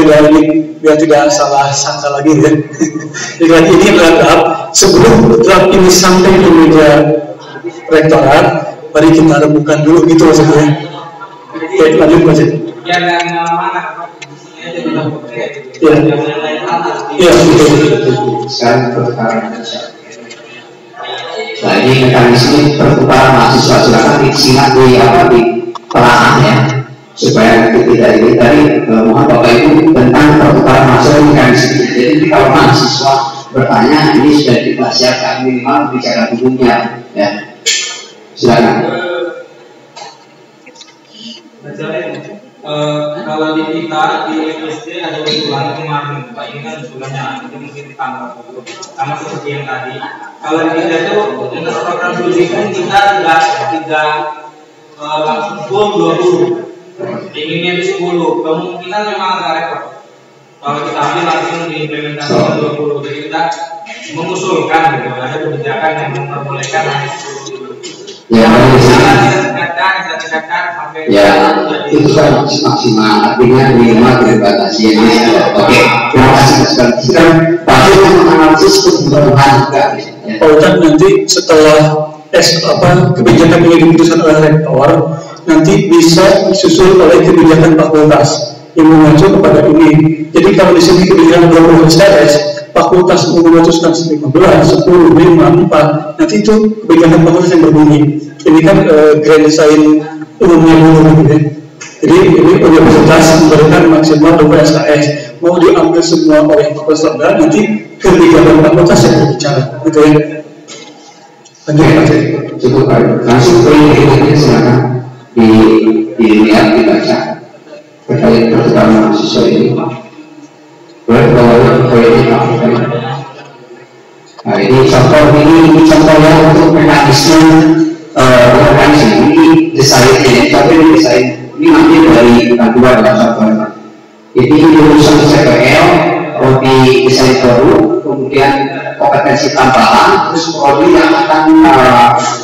tidak salah sangka lagi ya. Jadi ini adalah sebelum draft ini sampai ke meja rektorat, mari kita rembukan dulu gitu maksudnya. Oke, lanjut Mas. Ya, dan mana? Ya, betul. Sekarang nah ini mekanisme pertukaran mahasiswa, silakan disimak di telaah ya, supaya tidak ini tadi mohon Bapak Ibu tentang pertukaran mahasiswa mekanisme. Jadi kalau mahasiswa bertanya, ini sudah kita siapkan minimal bicara umumnya ya. Silakan. Kalau di kita di MSD ada usulan kemarin Pak, ini kan usulannya itu mungkin ditambah dulu sama seperti yang tadi. Kalau di kita itu untuk program studi pun kita tidak langsung full 20, inginnya di 10, kemungkinan memang agak repot kalau kita ambil langsung diimplementasikan 20. Jadi kita mengusulkan gitu, ada kebijakan yang memperbolehkan hanya 10 dulu. Ya, kita tingkatkan sampai itu kan maksimal, artinya minimal dibatasi ini. Oke, terima kasih sekali. Sekarang Pak menganalisis kebutuhan juga. Pak nanti setelah kebijakan ini diputuskan oleh rektor, nanti bisa disusul oleh kebijakan fakultas yang mengacu kepada ini. Jadi kalau di sini kebijakan berhubungan STS, fakultas memutuskan 15, 10, 5, 4, nanti itu kebijakan fakultas yang berbunyi. Ini kan grand design umumnya dulu gitu ya. Jadi ini universitas memberikan maksimal 2 SKS, mau diambil semua oleh fakultas tertentu, nanti kebijakan fakultas yang berbicara, gitu ya. Lanjut. Cukup langsung ke ini silakan dilihat, dibaca terkait pertukaran mahasiswa ini. Nah ini contohnya untuk mekanisme ini desainnya, tapi ini desain ini nanti dari panduan dalam contohnya. Jadi lulusan CPL, prodi desain baru, kemudian kompetensi tambahan, terus prodi yang akan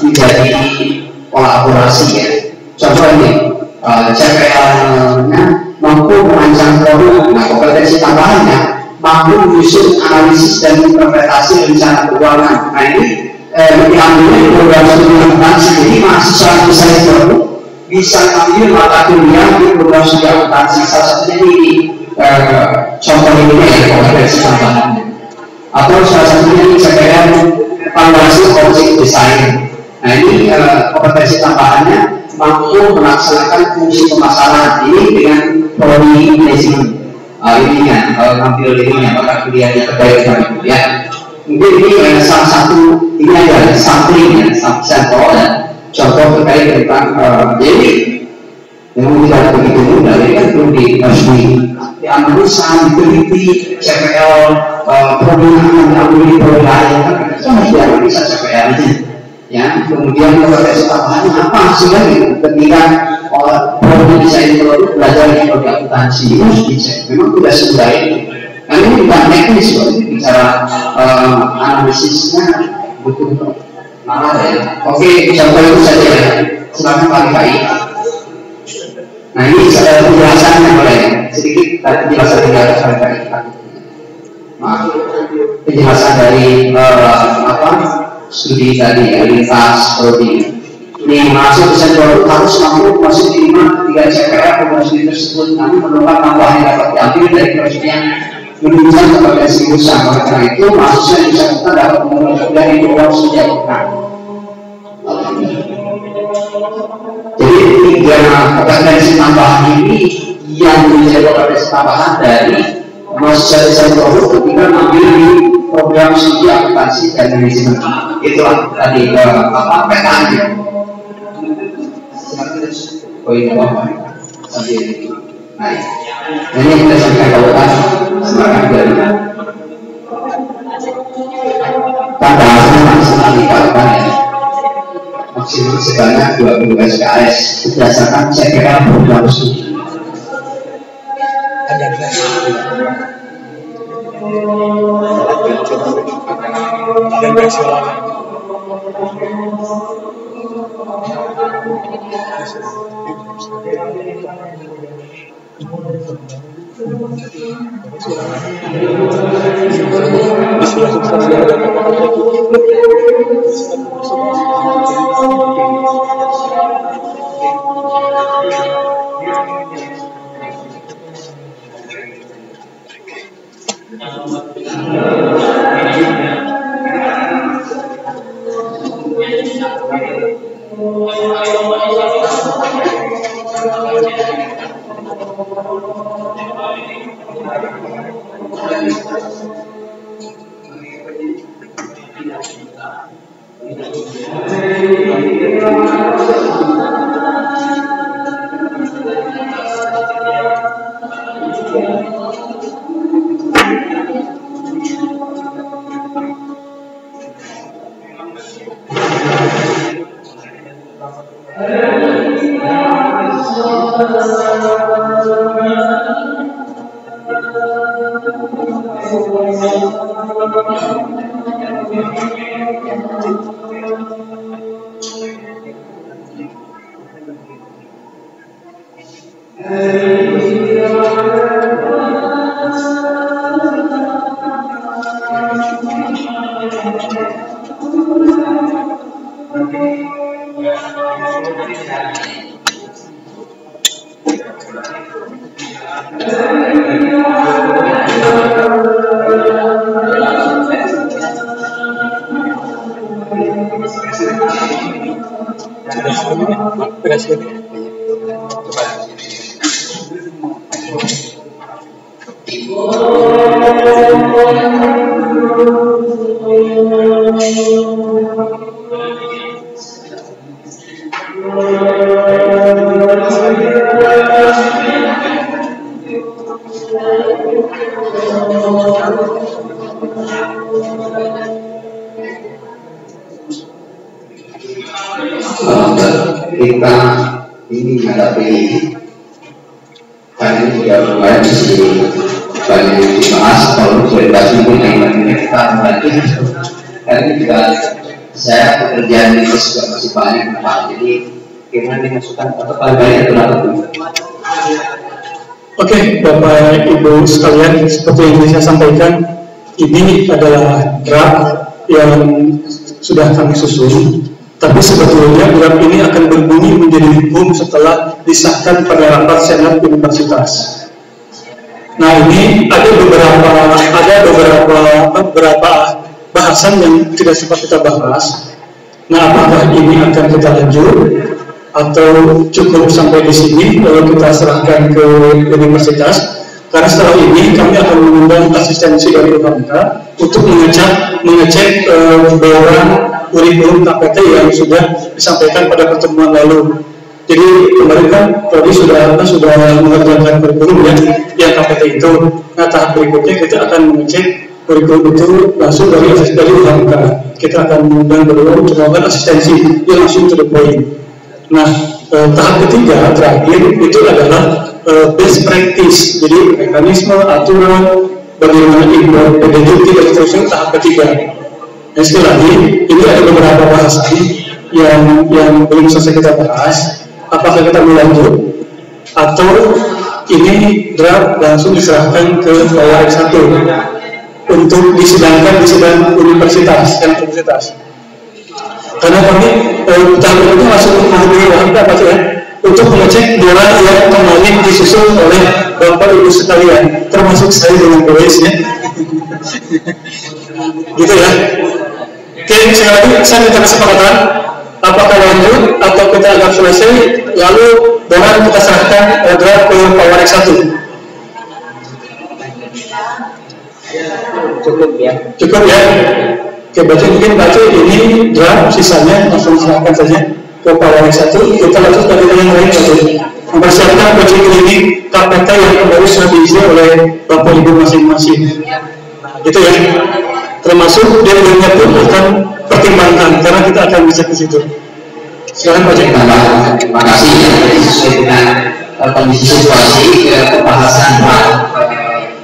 menjadi kolaborasi ya. Contoh ini CPL-nya mampu merancang produk, nah kompetensi tambahannya mampu menyusun analisis dan interpretasi rencana keuangan. Nah ini diambilnya di program studi akuntansi. Jadi mahasiswa desain baru bisa ambil mata kuliah di program studi akuntansi. Salah satunya ini contoh ini ya kompetensi tambahannya. Atau salah satunya ini CPL evaluasi objek desain. Nah ini kompetensi tambahannya mampu melaksanakan fungsi pemasaran ini dengan prodi manajemen. Ini ya, ngambil ini ya, mata kuliahnya terbaik dari ya. Mungkin ini salah satu ini adalah sampling ya, sampel dan contoh terkait tentang jadi yang tidak begitu mudah, ini kan perlu dianalisa, diteliti CPL prodi yang akan diambil di prodi lain kan kita harus dianalisa CPL ini. Ya, kemudian kompetensi tambahannya apa hasilnya ketika prodi desain produk belajar di prodi akuntansi itu harus dicek. Memang tidak semudah itu. Nah ini bukan teknis, ini bicara analisisnya betul-betul malah ya. Oke, contoh itu saja ya. Silakan Pak Kai. Nah ini penjelasannya boleh sedikit penjelasan dari Pak Kai. Maaf, penjelasan dari studi tadi ya, lintas prodi. Ini Nih, masuk desain produk harus mampu masuk minimal 3 CPR komposisi tersebut. Namun menurut tambahan yang dapat diambil dari proses yang menunjukkan kompetensi usaha. Oleh karena itu, mahasiswa yang bersangkutan dapat memulai dari program sejak bukan. Jadi 3 kompetensi tambahan ini yang menjadi kompetensi tambahan dari mahasiswa desain produk ketika mengambil di program studi aplikasi dan manajemen. Itulah tadi petanya. Poin apa? Sambil naik. Ini kita sampaikan tautan semangat dari tambahan maksimal dikatakan ya maksimal sebanyak 20 SKS berdasarkan CPR program studi. Kita ini menghadapi kan ini juga lumayan sih banyak yang dibahas kalau sudah ini kita membantu dan ini juga saya pekerjaan itu juga masih banyak Pak, jadi gimana dimasukkan atau paling banyak itu apa? Oke, Bapak Ibu sekalian, seperti yang saya sampaikan, ini adalah draft yang sudah kami susun. Tapi sebetulnya draft ini akan berbunyi menjadi hukum setelah disahkan pada rapat senat universitas. Nah, ini ada beberapa bahasan yang tidak sempat kita bahas. Nah, apakah ini akan kita lanjut atau cukup sampai di sini lalu kita serahkan ke universitas? Karena setelah ini kami akan mengundang asistensi dari UHMK untuk mengecek barang kurikulum KPT yang sudah disampaikan pada pertemuan lalu. Jadi kemarin kan tadi sudah mengerjakan kurikulum yang KPT itu. Nah, tahap berikutnya kita akan mengecek kurikulum itu langsung dari UHMK. Kita akan mengundang beliau untuk melakukan asistensi yang langsung to the point. Nah, tahap ketiga terakhir itu adalah best practice. Jadi mekanisme, aturan, bagaimana import, PDJT dan seterusnya tahap ketiga. Dan sekali lagi, ini ada beberapa bahasan yang belum selesai kita bahas. Apakah kita melanjut atau ini draft langsung diserahkan ke bawah S1 untuk disidangkan di sidang universitas. Karena kami tahap berikutnya langsung menghubungi Wahida Pak ya, untuk mengecek bola yang kembali disusun oleh Bapak Ibu sekalian, termasuk saya dengan Boys ya. Gitu ya. Oke, sekali lagi saya minta kesepakatan, apakah lanjut atau kita akan selesai, lalu bola kita serahkan draft ke Pak Warik 1. Cukup ya. Cukup ya. Oke, berarti mungkin baca ini draft, sisanya langsung serahkan saja ke Pak Warik 1. Kita lanjut dari yang lain satu. Mempersiapkan coaching klinik KPK yang kembali sudah diisi oleh Bapak Ibu masing-masing. Gitu ya. Termasuk deadline-nya pun akan pertimbangkan karena kita akan bisa ke situ. Silakan Pak Cik. Terima kasih ya, sesuai dengan kondisi situasi pembahasan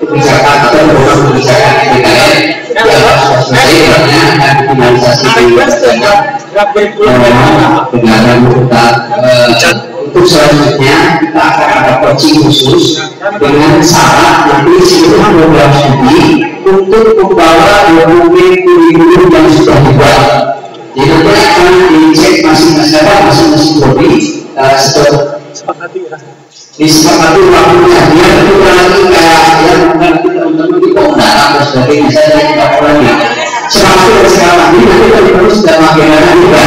kebijakan atau program kebijakan DKM yang sudah selesai karena akan finalisasi dengan kita untuk selanjutnya kita akan ada coaching khusus dengan syarat nanti seluruh program studi untuk membawa dokumen kurikulum yang sudah dibuat. Jadi nanti akan dicek masing-masing prodi disepakati waktunya dia itu lagi kayak yang nanti teman-teman di Komnas dan sebagainya saya lagi laporannya seperti sekarang ini nanti terus sudah bagaimana juga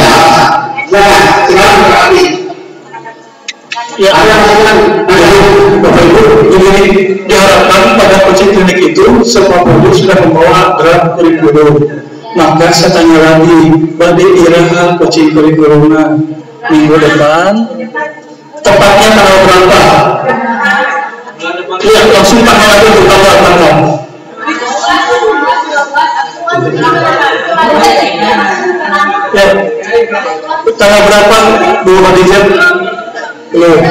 nah sekarang berarti ya ada Bapak Ibu, ini diharapkan pada coaching klinik itu semua prodi sudah membawa draft kurikulum. Maka saya tanya lagi, Bade iraha coaching kurikulumnya minggu depan tepatnya tanggal berapa? Iya, langsung tanggal lagi untuk tanggal. Ya, tanggal berapa Bu Khadijah? Belum.